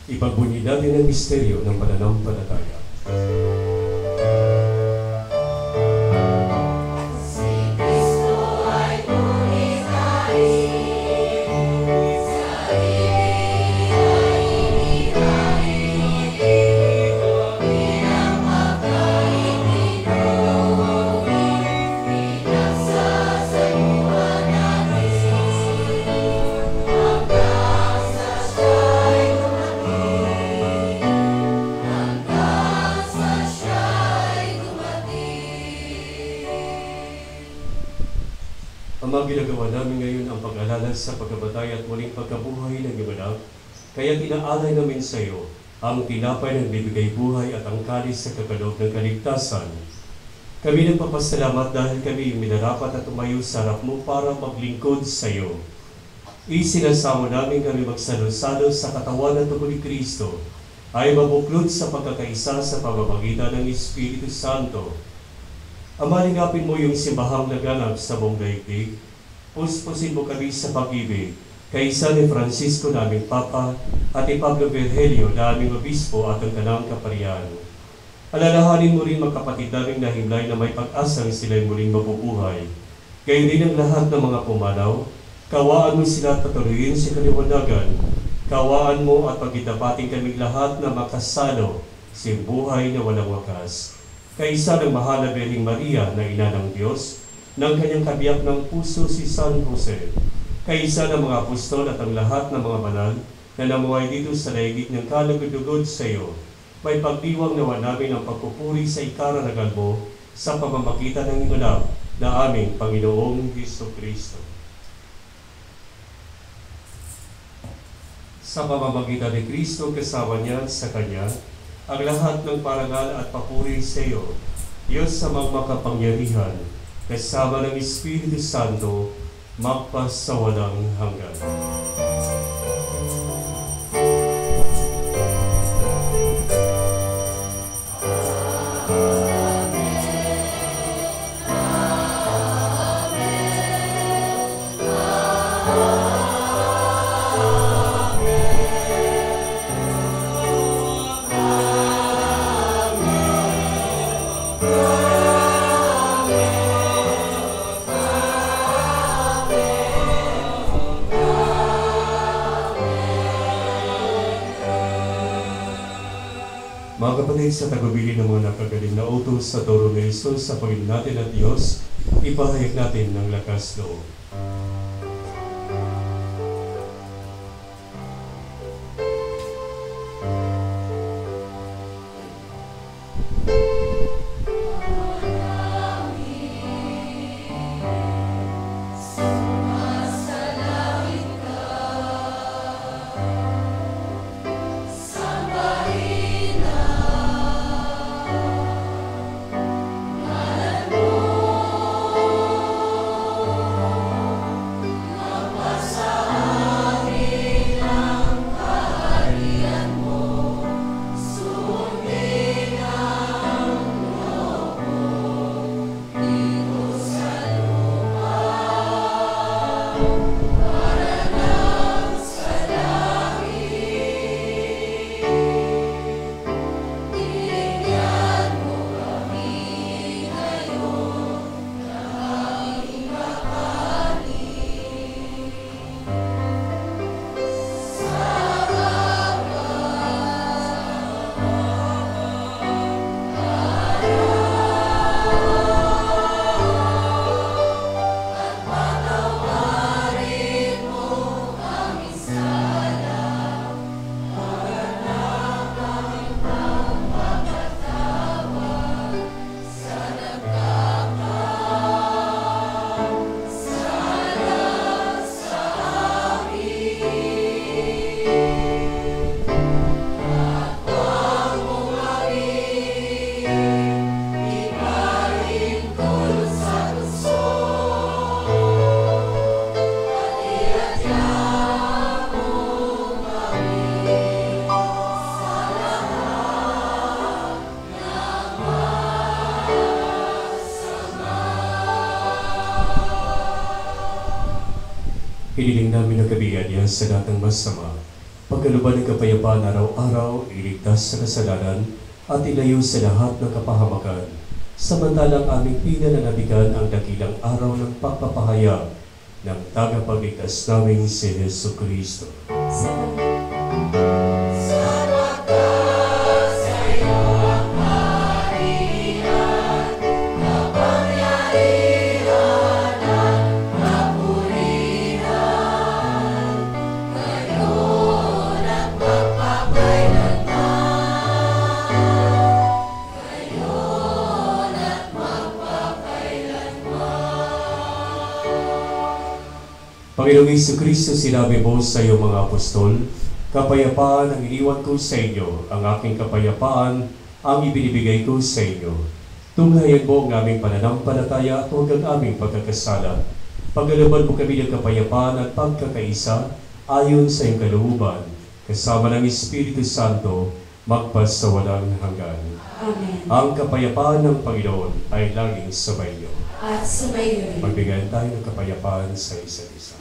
Speaker 2: Ipagbunyi natin ang misteryo ng pananampalataya. Ang mga ginagawa namin ngayon ang pag-alala sa pagkabatay at muling pagkabuhay ng iyong anak, Kaya tinaalay namin sa iyo ang tinapay ng bibigay buhay at ang kalis sa kakaloob ng kaligtasan. Kami nagpapasalamat dahil kami minarapat at tumayo sa harap mo para maglingkod sa iyo. Isinasamo namin kami magsalo-salo sa katawan at dugo ni Kristo ay mabuklod sa pagkakaisa sa pamamagitan ng Espiritu Santo. Amalingapin mo yung simbahang naganap sa buong daigdig. Puspusin mo kami sa pag-ibig kaisa ni Francisco naming Papa at ni Pablo Virgilio na aming obispo at ang kanang kaparian. Alalahanin mo rin magkapatid naming nahimlay na may pag-asang sila'y muling mabubuhay. Gayon din ang lahat ng mga pumanaw. Kawaan mo sila at patuloyin sa kaliwanagan. Kawaan mo at pagkitapating kaming lahat na makasalo sa buhay na walang wakas. Kaisa ng mahal na Birheng Maria na ina ng Diyos, ng kanyang kabiyak ng puso si San Jose. Kaisa ng mga apostol at ang lahat ng mga banal na namuhay dito sa daigdig ng kalugod-lugod sa iyo. May pagdiwang nawa namin ang pagpupuri sa ikaranagal mo sa pamamagitan ng inulap na aming Panginoong Jesucristo. Sa pamamagitan ni Kristo kasama niya sa Kanya, ang lahat ng parangal at papuri sa iyo, Diyos sa magmakapangyarihan, kasama ng Espiritu Santo, magpas sa walang hanggan. Mga kapatid, sa tagubilin ng mga nakagaling na utos sa turo ni Jesus sa Panginoon natin at Diyos, ipahayag natin ng lakas loob. Hiniling namin ang kabigan niya sa lahat ng masama, pagkaluban ng kapayapaan araw-araw, iligtas sa kasalanan, at ilayo sa lahat ng kapahamakan. Samantalang aming pinananabigan ang dakilang araw ng pagpapahayag ng tagapagligtas naming si Jesucristo. Panginoong Jesucristo, sinabi mo sa iyong mga apostol, Kapayapaan ang iniwan ko sa inyo, ang aking kapayapaan ang ibinibigay ko sa inyo. Tunghayan mo ang aming pananampalataya at huwag ang aming pagkakasala. Pagkalooban mo kami ng kapayapaan at pagkakaisa ayon sa iyong kalooban, kasama ng Espiritu Santo, magpasawalang hanggan.
Speaker 1: Amen.
Speaker 2: Ang kapayapaan ng Panginoon ay laging sabay niyo.
Speaker 1: At sumayo rin.
Speaker 2: Magbigayan tayo ng kapayapaan sa isa't isa.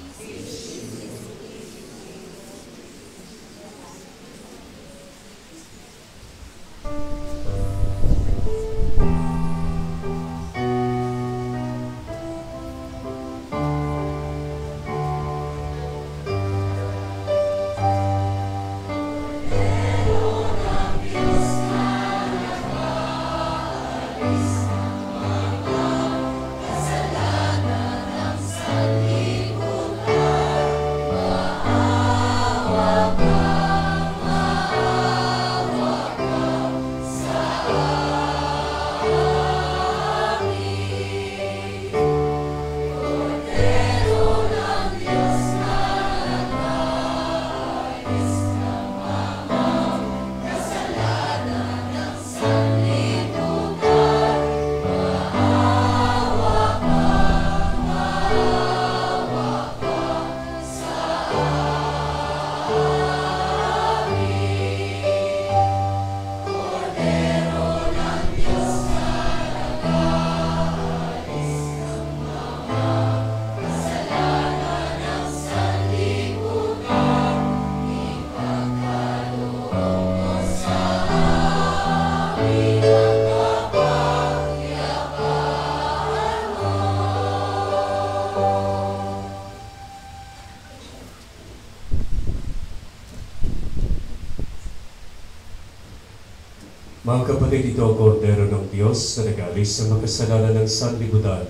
Speaker 2: Mga kapatid, ito ang kordero ng Diyos na nag-alis sa makasalanan ng sanlibutan.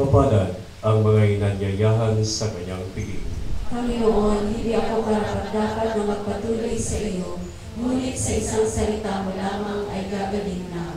Speaker 2: Mapalad ang mga inanyayahan sa kanyang piging.
Speaker 1: Panginoon, hindi ako karapat-dapat na magpatuloy sa iyo, ngunit sa isang salita mo lamang ay gagaling na ako.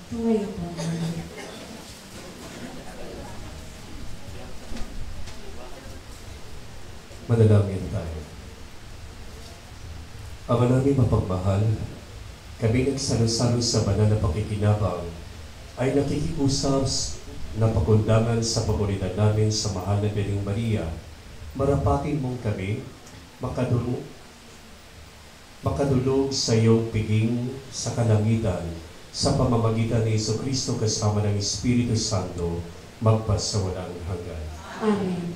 Speaker 1: Tumayo po.
Speaker 2: Manalangin tayo. Ama namin mapagmahal, kami nagsalo-salo sa banal na pakikinabang ay nakikiusap na pakundangan sa paboridad namin sa mahal na Birheng Maria. Marapatin mong kami makadulog sa iyong piging sa kalangitan sa pamamagitan ni Jesucristo kasama ng Espiritu Santo magpasawalang hanggan.
Speaker 1: Amen.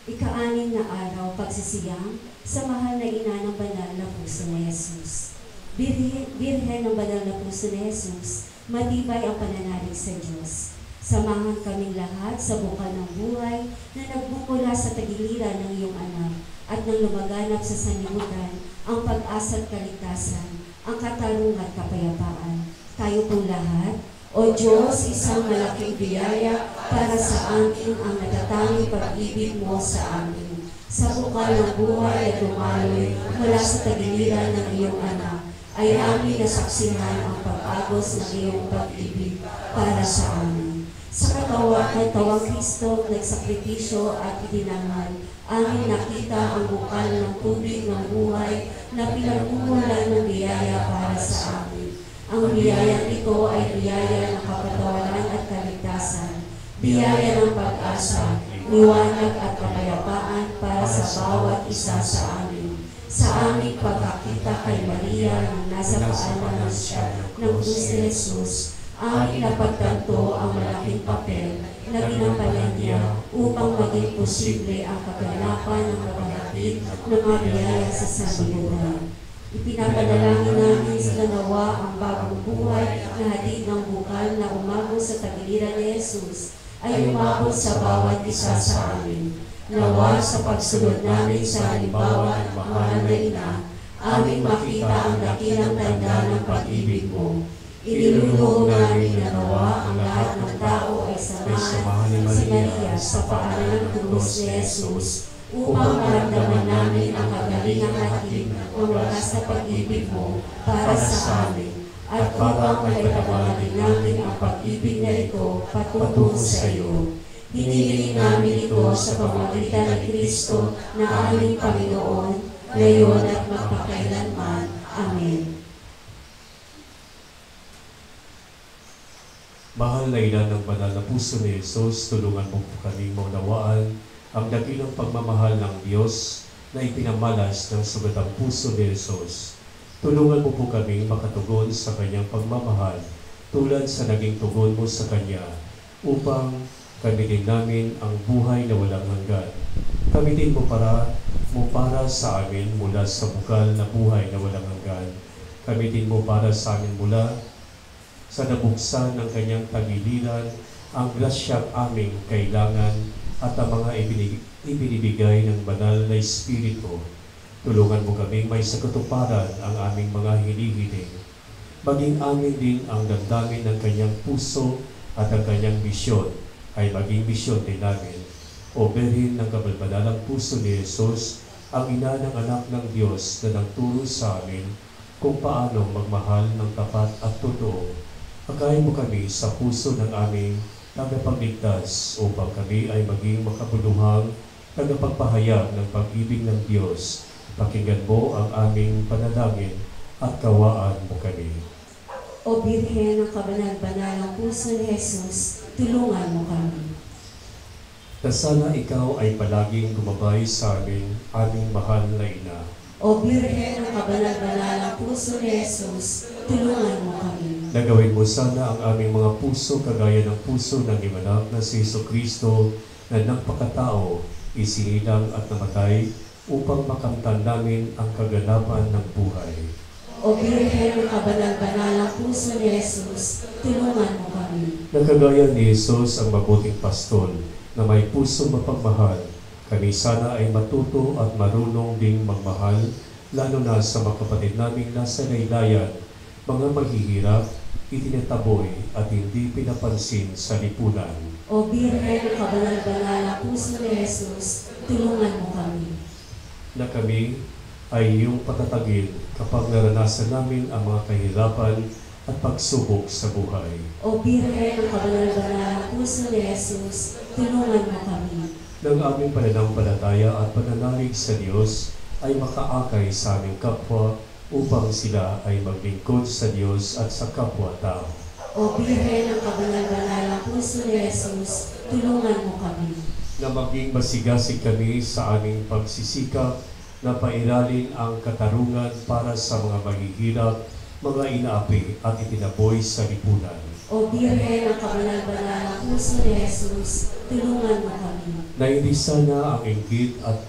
Speaker 1: Ika-anim na araw, pagsisiyang sa mahal na ina ng banal na puso ni Jesus. Birhen ng banal na puso ni Jesus, matibay ang pananalig sa Diyos. Samahan kaming lahat sa bukal ng buhay na nagbumula sa tagiliran ng iyong anak at nang lumaganap sa sanlibutan ang pag-asa at kaligtasan, ang katarungan at kapayapaan. Tayo po lahat, O Diyos, isang malaking biyaya para sa amin ang natatanging pag-ibig mo sa amin. Sa bukal ng buhay at lumaloy mula sa tagiliran ng iyong anak, ay amin nasaksihan ang pag-agos ng iyong pag-ibig para sa amin. Sa katawang Kristo, nagsakripisyo at idinangal, amin nakita ang bukal ng tubig ng buhay na pinagmumulan ng biyaya para sa amin. Ang biyaya ito ay biyaya ng kapatawaran at kaligtasan, biyaya ng pag-asa, liwanag at kapayapaan para sa bawat isa sa amin. Sa aming pagkakita kay Maria nang nasa paanan siya ng krus ni Jesus, aming napagtanto ang malaking papel na ginampalan niya upang maging posible ang kaganapan ng kapalatid ng mga biyaya sa sanlibutan. Ipinapadalangin namin sa nawa ang bagong buhay na hatid ng bukal na umabot sa tagiliran ni Jesus ay umabot sa bawat isa sa amin. Nawa sa pagsunod namin sa halimbawa ng mahal na ina, aming makita ang dakilang tanda ng pag-ibig mo. Iniluluho namin na nawa ang lahat ng tao ay samahan si Maria sa paanan ng krus ni Jesus upang maramdaman namin ang kagalingang hatid ng wagas na pag-ibig mo para sa amin at upang maipatawarin namin ang pag-ibig na ito patungo sa iyo. Hinihiling namin ito sa pamamagitan ni Kristo na aming Panginoon, ngayon at magpakailanman. Amen.
Speaker 2: Mahal na ina ng banal na puso ni Jesus, tulungan mo po kami maunawaan ang dakilang pagmamahal ng Diyos na ipinamalas ng sugatang puso ni Jesus. Tulungan mo po kami makatugon sa kanyang pagmamahal tulad sa naging tugon mo sa kanya upang kamitin namin ang buhay na walang hanggan. Kamitin mo para sa amin mula sa bukal na buhay na walang hanggan. Kamitin mo para sa amin mula sa nabuksan ng kanyang tagiliran ang grasyang aming kailangan at ang mga ibinibigay ng banal na Espiritu. Tulungan mo kaming may sakatuparan ang aming mga hinihiling. Maging amin din ang damdamin ng kanyang puso at ang kanyang misyon ay maging misyon din namin. O Birhen ng kabalbadalang puso ni Jesus, ang ina ng anak ng Diyos na nagturo sa amin kung paano magmahal ng tapat at totoo. Pagkain mo kami sa puso ng aming tagapagligtas upang kami ay maging makabuluhang tagapagpahayag ng pag-ibig ng Diyos. Pakinggan mo ang aming panalangin at kawaan mo kami.
Speaker 1: O Birhen ng kabanal-banalang puso ni Jesus, tulungan mo kami.
Speaker 2: Na sana ikaw ay palaging gumabay sa aming mahal na ina.
Speaker 1: O Birhen ng kabanal-banalang puso ni Jesus, tulungan mo kami.
Speaker 2: Nagawin mo sana ang aming mga puso kagaya ng puso ng imanak na si Jesucristo na nagpakatao, isinilang at namatay upang makamtan namin ang kaganapan ng buhay.
Speaker 1: O Birhen ng kabanal-banalang puso ni Jesus, tulungan mo kami.
Speaker 2: Nakagaya ni Jesus ang mabuting pastol na may pusong mapagmahal, kami sana ay matuto at marunong ding magmahal, lalo na sa mga kapatid naming nasa laylayan, mga maghihirap, itinataboy at hindi pinapansin sa lipunan.
Speaker 1: O Birhen ng kabanal-banalang puso ni Jesus, tulungan mo kami.
Speaker 2: Na kami ay iyong patatagin kapag naranasan namin ang mga kahirapan at pagsubok sa buhay.
Speaker 1: O Birhen ng kabanal-banalang puso ni Jesus, tulungan mo kami.
Speaker 2: Ng aming pananampalataya at pananalig sa Diyos ay makaakay sa aming kapwa upang sila ay maglingkod sa Diyos at sa kapwa-tao.
Speaker 1: O Birhen ng kabanal-banalang puso ni Jesus, tulungan mo kami.
Speaker 2: Na maging masigasig kami sa aming pagsisikap na pairalin ang katarungan para sa mga mahihirap, mga inaapi at itinaboy sa lipunan.
Speaker 1: O Birhen ng kabanal-banalang puso ni Jesus, tulungan mo kami.
Speaker 2: Na hindi sana ang inggit at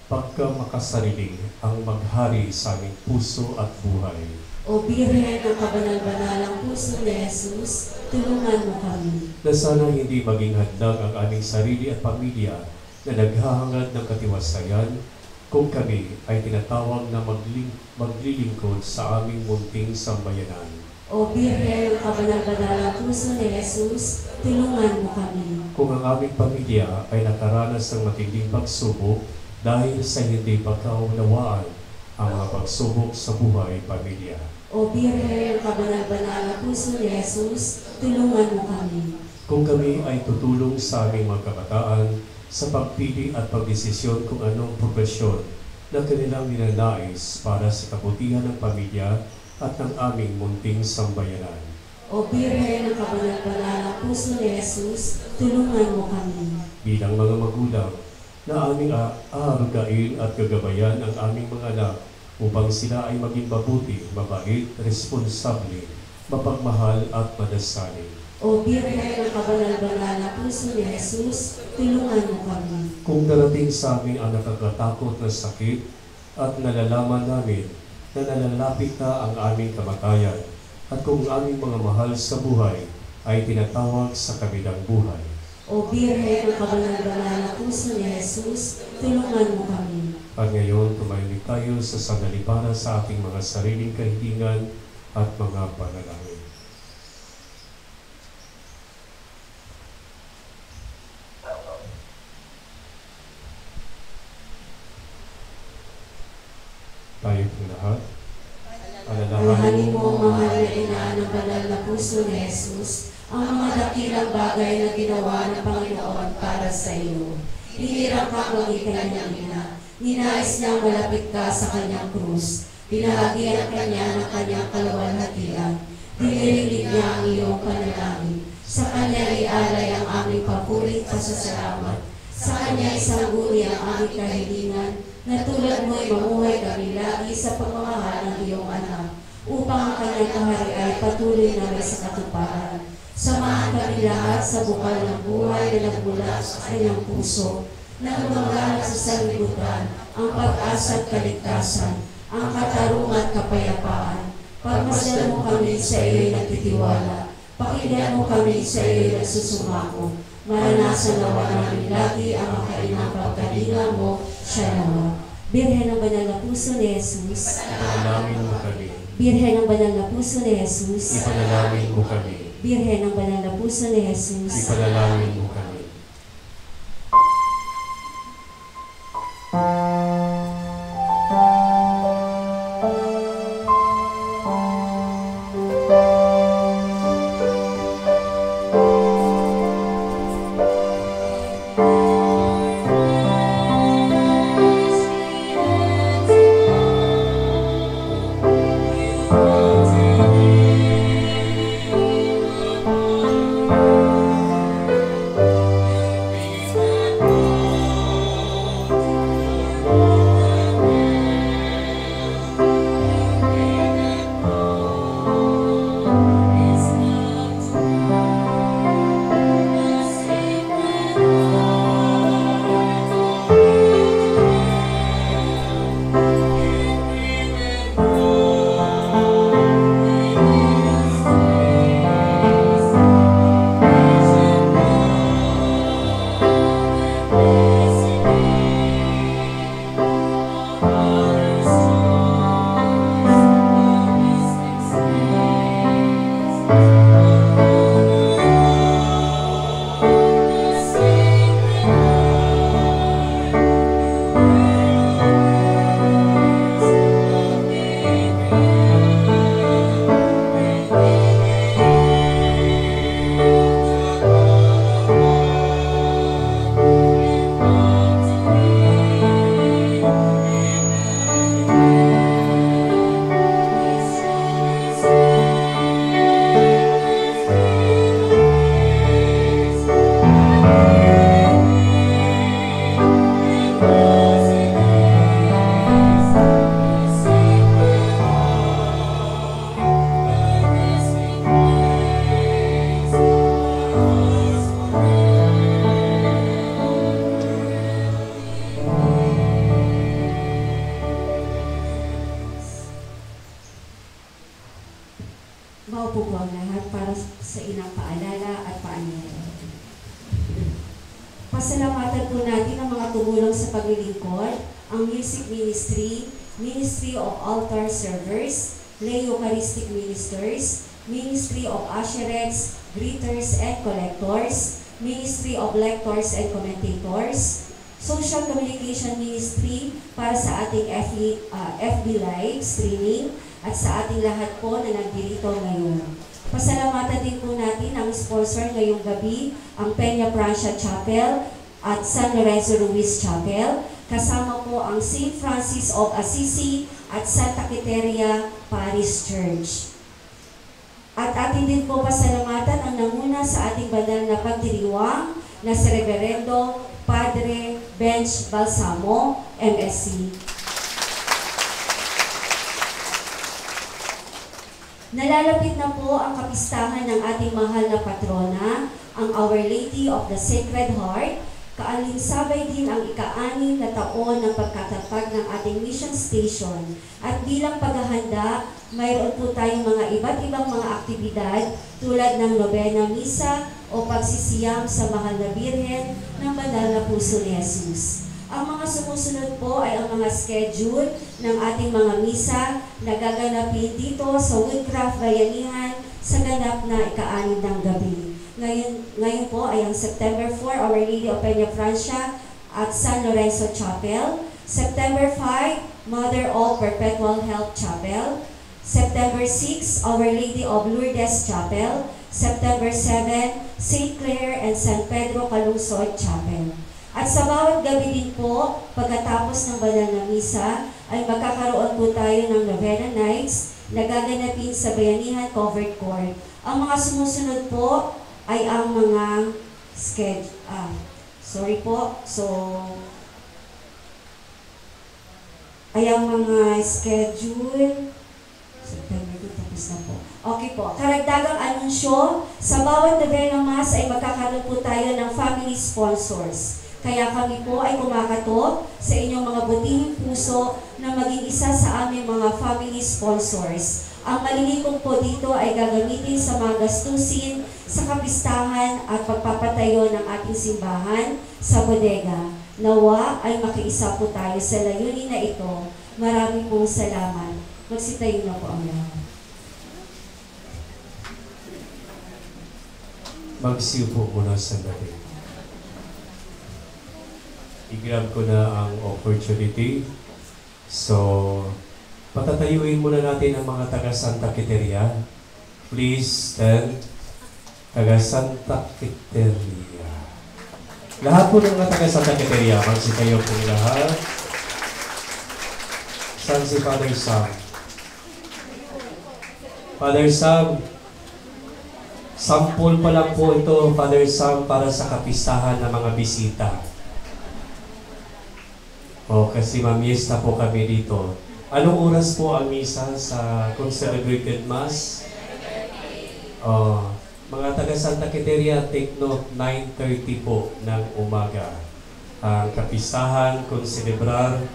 Speaker 2: pagkamakasarili ang maghari sa aming puso at buhay.
Speaker 1: O Birhen ng kabanal-banalang puso ni Jesus, tulungan mo kami.
Speaker 2: Na sana hindi maging hadlang ang aming sarili at pamilya na naghahangad ng katiwasayan kung kami ay tinatawag na maglilingkod sa aming munting sambayanan.
Speaker 1: O Birhen ng kabanal-banalang puso ni Jesus, tulungan mo kami.
Speaker 2: Kung ang aming pamilya ay nakaranas ng matinding pagsubok dahil sa hindi pagkaunawaan ang mga pagsubok sa buhay pamilya.
Speaker 1: O Birhen ng kabanal-banalang puso ni Jesus, tulungan mo kami.
Speaker 2: Kung kami ay tutulong sa aming mga kabataan sa pagpili at pagdesisyon kung anong profesyon na kanilang ninanais para sa kabutihan ng pamilya at ng aming munting sambayanan.
Speaker 1: O Birhen ng kabanal-banalang puso ni Jesus, tulungan mo kami.
Speaker 2: Bilang mga magulang na aming aarugain at gagabayan ang aming mga anak upang sila ay maging mabuti, mabait, responsable, mapagmahal at madasalin.
Speaker 1: O Birhen ng kabanal-banalang puso ni Jesus, tulungan mo kami.
Speaker 2: Kung darating sa amin ang nakakatakot na sakit at nalalaman namin na nalalapit na ang aming kamatayan at kung aming mga mahal sa buhay ay tinatawag sa kabilang buhay.
Speaker 1: O Birhen ng kabanal-banalang puso ni Jesus, tulungan mo kami.
Speaker 2: At ngayon, tumayo'y tayo sa sandali para sa ating mga sariling kahilingan at mga panalangin. Tayo pong lahat.
Speaker 1: Alalahanin mo, mahal na ina ng banal na puso ni Jesus, ang mga dakilang bagay na ginawa ng Panginoon para sa iyo. Hinirang ka maging kanyang ina. Ninais niyang malapit ka sa kanyang krus. Pinahagian kanya ng kanyang kaluwalhatian. Dinirinig niya ang iyong panalangin. Sa kanya ialay ang aming papurit pasasalamat. Sa kanya isangguni ang aming kahilingan, na tulad mo'y mamuhay kami lagi sa pagmamahal ng iyong anak, upang ang kanyang kaharian patuloy na may sa katuparan. Samahan kami lahat sa bukal ng buhay na nagmula sa kanyang puso, na lumanggahan sa sanlibutan, ang pag-asa at kaligtasan, ang katarungan at kapayapaan. Pagmasdan mo kami sa iyo'y nagtitiwala, pakinggan mo kami sa iyo'y nagsusumako. Maranasan nawa namin lagi ang makainang pagkalinga mo, siya nawa. Birhen ng banal na puso ni Jesus,
Speaker 2: Ipanalangin mo kami.
Speaker 1: Birhen ng banal na puso ni Jesus,
Speaker 2: Ipanalangin mo kami.
Speaker 1: Birhen ng banal na puso ni Jesus,
Speaker 2: Ipanalangin mo kami.
Speaker 1: Maupo po ang lahat para sa inang paalala at paanyaya. Pasalamatan po natin ang mga tumulong sa paglilingkod, ang Music Ministry, Ministry of Altar Servers, Lay Eucharistic Ministers, Ministry of Usherets, Greeters and Collectors, Ministry of Lectors and Commentators, Social Communication Ministry para sa ating FB Live streaming at sa ating lahat po na nagdirito ngayon. Pasalamatan din po natin ang sponsor ngayong gabi, ang Peña Francia Chapel at San Lorenzo Ruiz Chapel. Kasama po ang St. Francis of Assisi at Santa Quiteria Parish Church. At atin din po pasalamatan ang nanguna sa ating banal na pagdiriwang na si Reverendo Padre Bench Balsamo, MSc. Nalalapit na po ang kapistahan ng ating mahal na patrona, ang Our Lady of the Sacred Heart. Kaalinsabay din ang ika-6 na taon ng pagkatatag ng ating mission station. At bilang paghahanda, mayroon po tayong mga iba't ibang mga aktibidad tulad ng Nobena Misa o pagsisiyam sa Mahal na Birhen ng Banal na Puso ni Jesus. Ang mga sumusunod po ay ang mga schedule ng ating mga misa na gaganapin dito sa Woodcraft Bayanihan sa ganap na ika-6 ng gabi. Ngayon po ay ang September 4, Our Lady of Peña Francia at San Lorenzo Chapel. September 5, Mother of Perpetual Help Chapel. September 6, Our Lady of Lourdes Chapel. September 7, St. Clair and San Pedro Calungsod Chapel. At sa bawat gabi din po, pagkatapos ng banal na misa, ay magkakaroon po tayo ng Novena Nights na gaganapin sa Bayanihan Covered Court. Ang mga sumusunod po ay ang mga schedule. September 2, tapos na po. Okay po. Karagdagang anunsyo, sa bawat Novena Mass ay magkakaroon po tayo ng family sponsors. Kaya kami po ay kumakato sa inyong mga butihing puso na maging isa sa aming mga family sponsors. Ang malilikong po dito ay gagamitin sa mga gastusin sa kapistahan at pagpapatayo ng ating simbahan sa bodega. Nawa ay makiisa po tayo sa layunin na ito. Maraming pong salamat. Magsitayo na po ang lahat.
Speaker 2: Magsiupo muna sandali. I-grab ko na ang opportunity. So, patatayuin muna natin ang mga taga Santa Quiteria. Please stand. Taga Santa Quiteria. Lahat po ng mga taga Santa Quiteria, magsitayo po lahat. Saan si Father Sam? Father Sam, sample pa lang po ito, Father Sam, para sa kapistahan ng mga bisita. Kasi mamiesta po kami dito. Anong oras po ang misa sa Consecrated Mass? Mga taga Santa Quiteria, take note, 9:30 po ng umaga. Ang kapistahan, kung celebrar,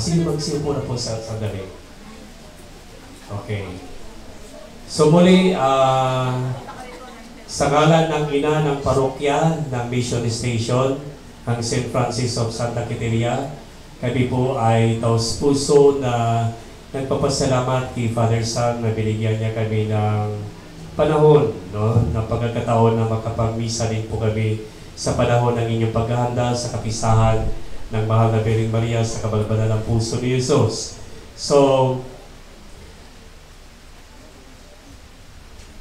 Speaker 2: sino magsiupo na po sa sandali? Okay. So muli, sa ngalan ng ina ng parokya ng Mission Station, ang St. Francis of Santa Quiteria, kami po ay taos puso na nagpapasalamat kay Father Sam na binigyan niya kami ng panahon, no, ng pagkakataon na makapagmisa din po kami sa panahon ng inyong paghahanda sa kapistahan ng Mahal na Birheng Maria sa kabalbalan ng Puso ni Jesus. So,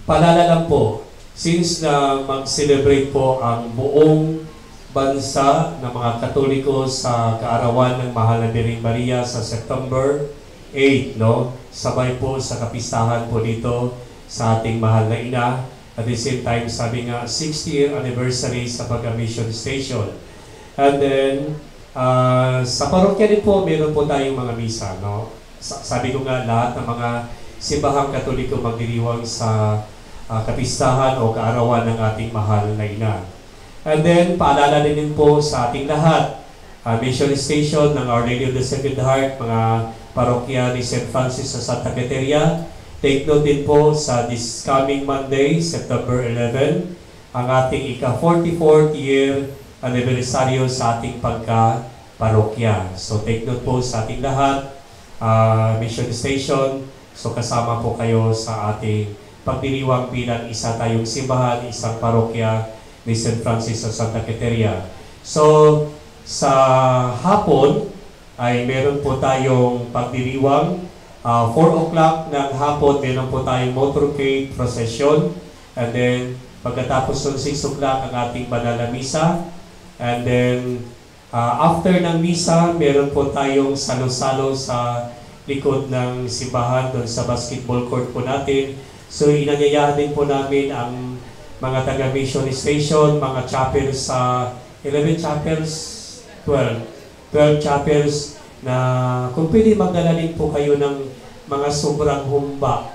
Speaker 2: paalala lang po, since na mag-celebrate po ang buong bansa ng mga Katoliko sa kaarawan ng Mahal na Birheng Maria sa September 8, no? Sabay po sa kapistahan po dito sa ating mahal na ina. At the same time, sabi nga, 60th anniversary sa pagka-mission station. And then, sa parokya din po, meron po tayong mga misa, no? Sabi ko nga, lahat ng mga simbahang Katoliko magdiriwang sa kapistahan o kaarawan ng ating mahal na ina. And then, paalala din po sa ating lahat, mission station ng Our Lady of the Sacred Heart, mga parokya ni St. Francis sa Santa Quiteria, take note din po sa this coming Monday, September 11, ang ating ika-44th year anibersaryo sa ating pagka-parokya. So take note po sa ating lahat, mission station, so kasama po kayo sa ating pagdiriwang bilang isa tayong simbahan, isang parokya ni St. Francis of Santa Quiteria. So sa hapon ay meron po tayong pagdiriwang 4 o'clock ng hapon, meron po tayong motorcade procession, and then pagkatapos ng 6 o'clock ang ating banal na misa, and then after ng misa, meron po tayong salo-salo sa likod ng simbahan doon sa basketball court po natin. So inanyayahan din po namin ang mga taga-mission station, mga chapels sa 11 chapels, 12 chapels, na kung pwede magdala din po kayo ng mga sobrang humba.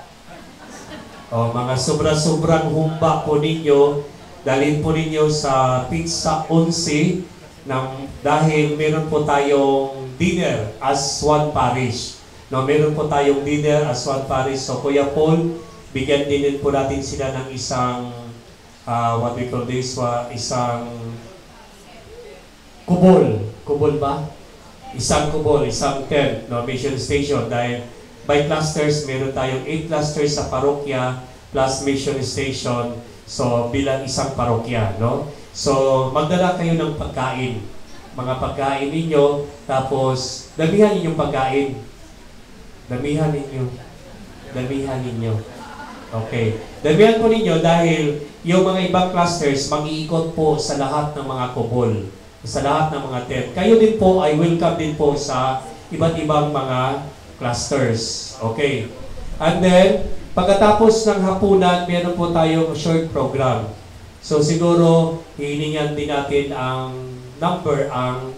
Speaker 2: O mga sobrang humba po ninyo, dalhin po ninyo sa Pizza 11 dahil meron po tayong dinner as one parish. No, meron po tayong dinner as one parish. So Kuya Paul, bigyan din po natin sila ng isang what we call this, isang kubol ba? Isang kubol, isang tent, no, mission station, dahil by clusters, meron tayong 8 clusters sa parokya plus mission station, so bilang isang parokya, no? So magdala kayo ng pagkain, mga pagkain ninyo, tapos damihan ninyong pagkain. Damihan ninyo. Okay. Damihan po ninyo dahil yung mga ibang clusters mag-iikot po sa lahat ng mga kubol, sa lahat ng mga tent. Kayo din po ay welcome din po sa iba't ibang mga clusters. Okay. And then, pagkatapos ng hapunan, meron po tayong short program. So siguro, hihiningan din natin ang number ang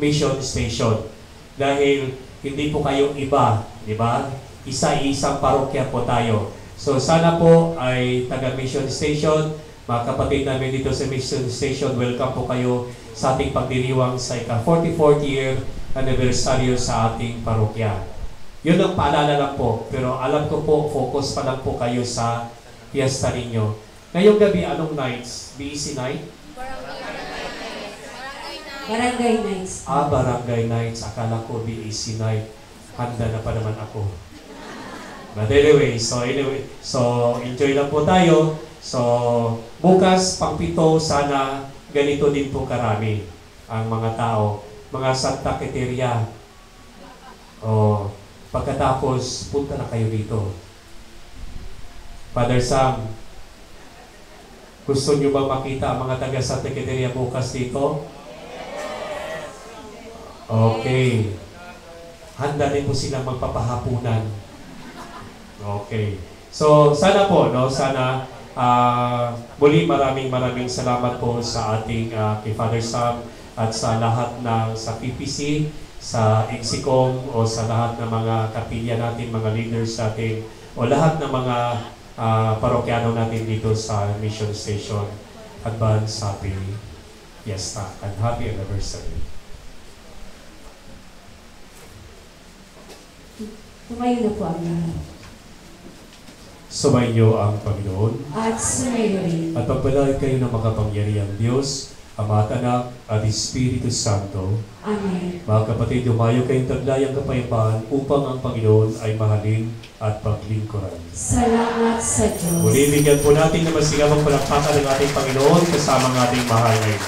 Speaker 2: mission station. Dahil hindi po kayong iba, di ba? Isa-isang parokya po tayo. So sana po ay taga-mission station, mga kapatid namin dito sa mission station, welcome po kayo sa ating pagdiriwang sa ika-44th year anniversaryo sa ating parokya. Yun ang paalala lang po, pero alam ko po, focus pa lang po kayo sa fiesta ninyo. Ngayong gabi, anong nights? BEC night?
Speaker 1: Barangay Nights.
Speaker 2: Barangay Nights. Akala ko BEC night. Handa na pa naman ako. But anyway, so enjoy lang po tayo. So, bukas, pang-7, sana ganito din po karami ang mga tao. Mga Santa Quiteria. Pagkatapos, punta na kayo dito. Father Sam, gusto nyo ba makita ang mga taga Santa Quiteria bukas dito? Okay. Handa din po silang magpapahapunan. Okay. So, sana po, no? Sana muli maraming salamat po sa ating kay Father Sam at sa lahat sa PPC, sa Exicom o sa lahat ng mga kapilya natin, mga leaders natin o lahat ng mga parokyano natin dito sa Mission Station. Advance happy fiesta and happy anniversary.
Speaker 1: Tumayo na po ang lahat.
Speaker 2: Sumainyo ang Panginoon.
Speaker 1: At sumayo rin.
Speaker 2: At pagpalain kayo ng makapangyarihang Diyos, Ama at Anak at Espiritu Santo.
Speaker 1: Amen.
Speaker 2: Mga kapatid, humayo kayong taglayang kapayapaan upang ang Panginoon ay mahalin at paglingkuran.
Speaker 1: Salamat sa Diyos.
Speaker 2: Muli, bigyan po natin na masigabang palakpakan ng ating Panginoon kasama ng ating mahal ngayon.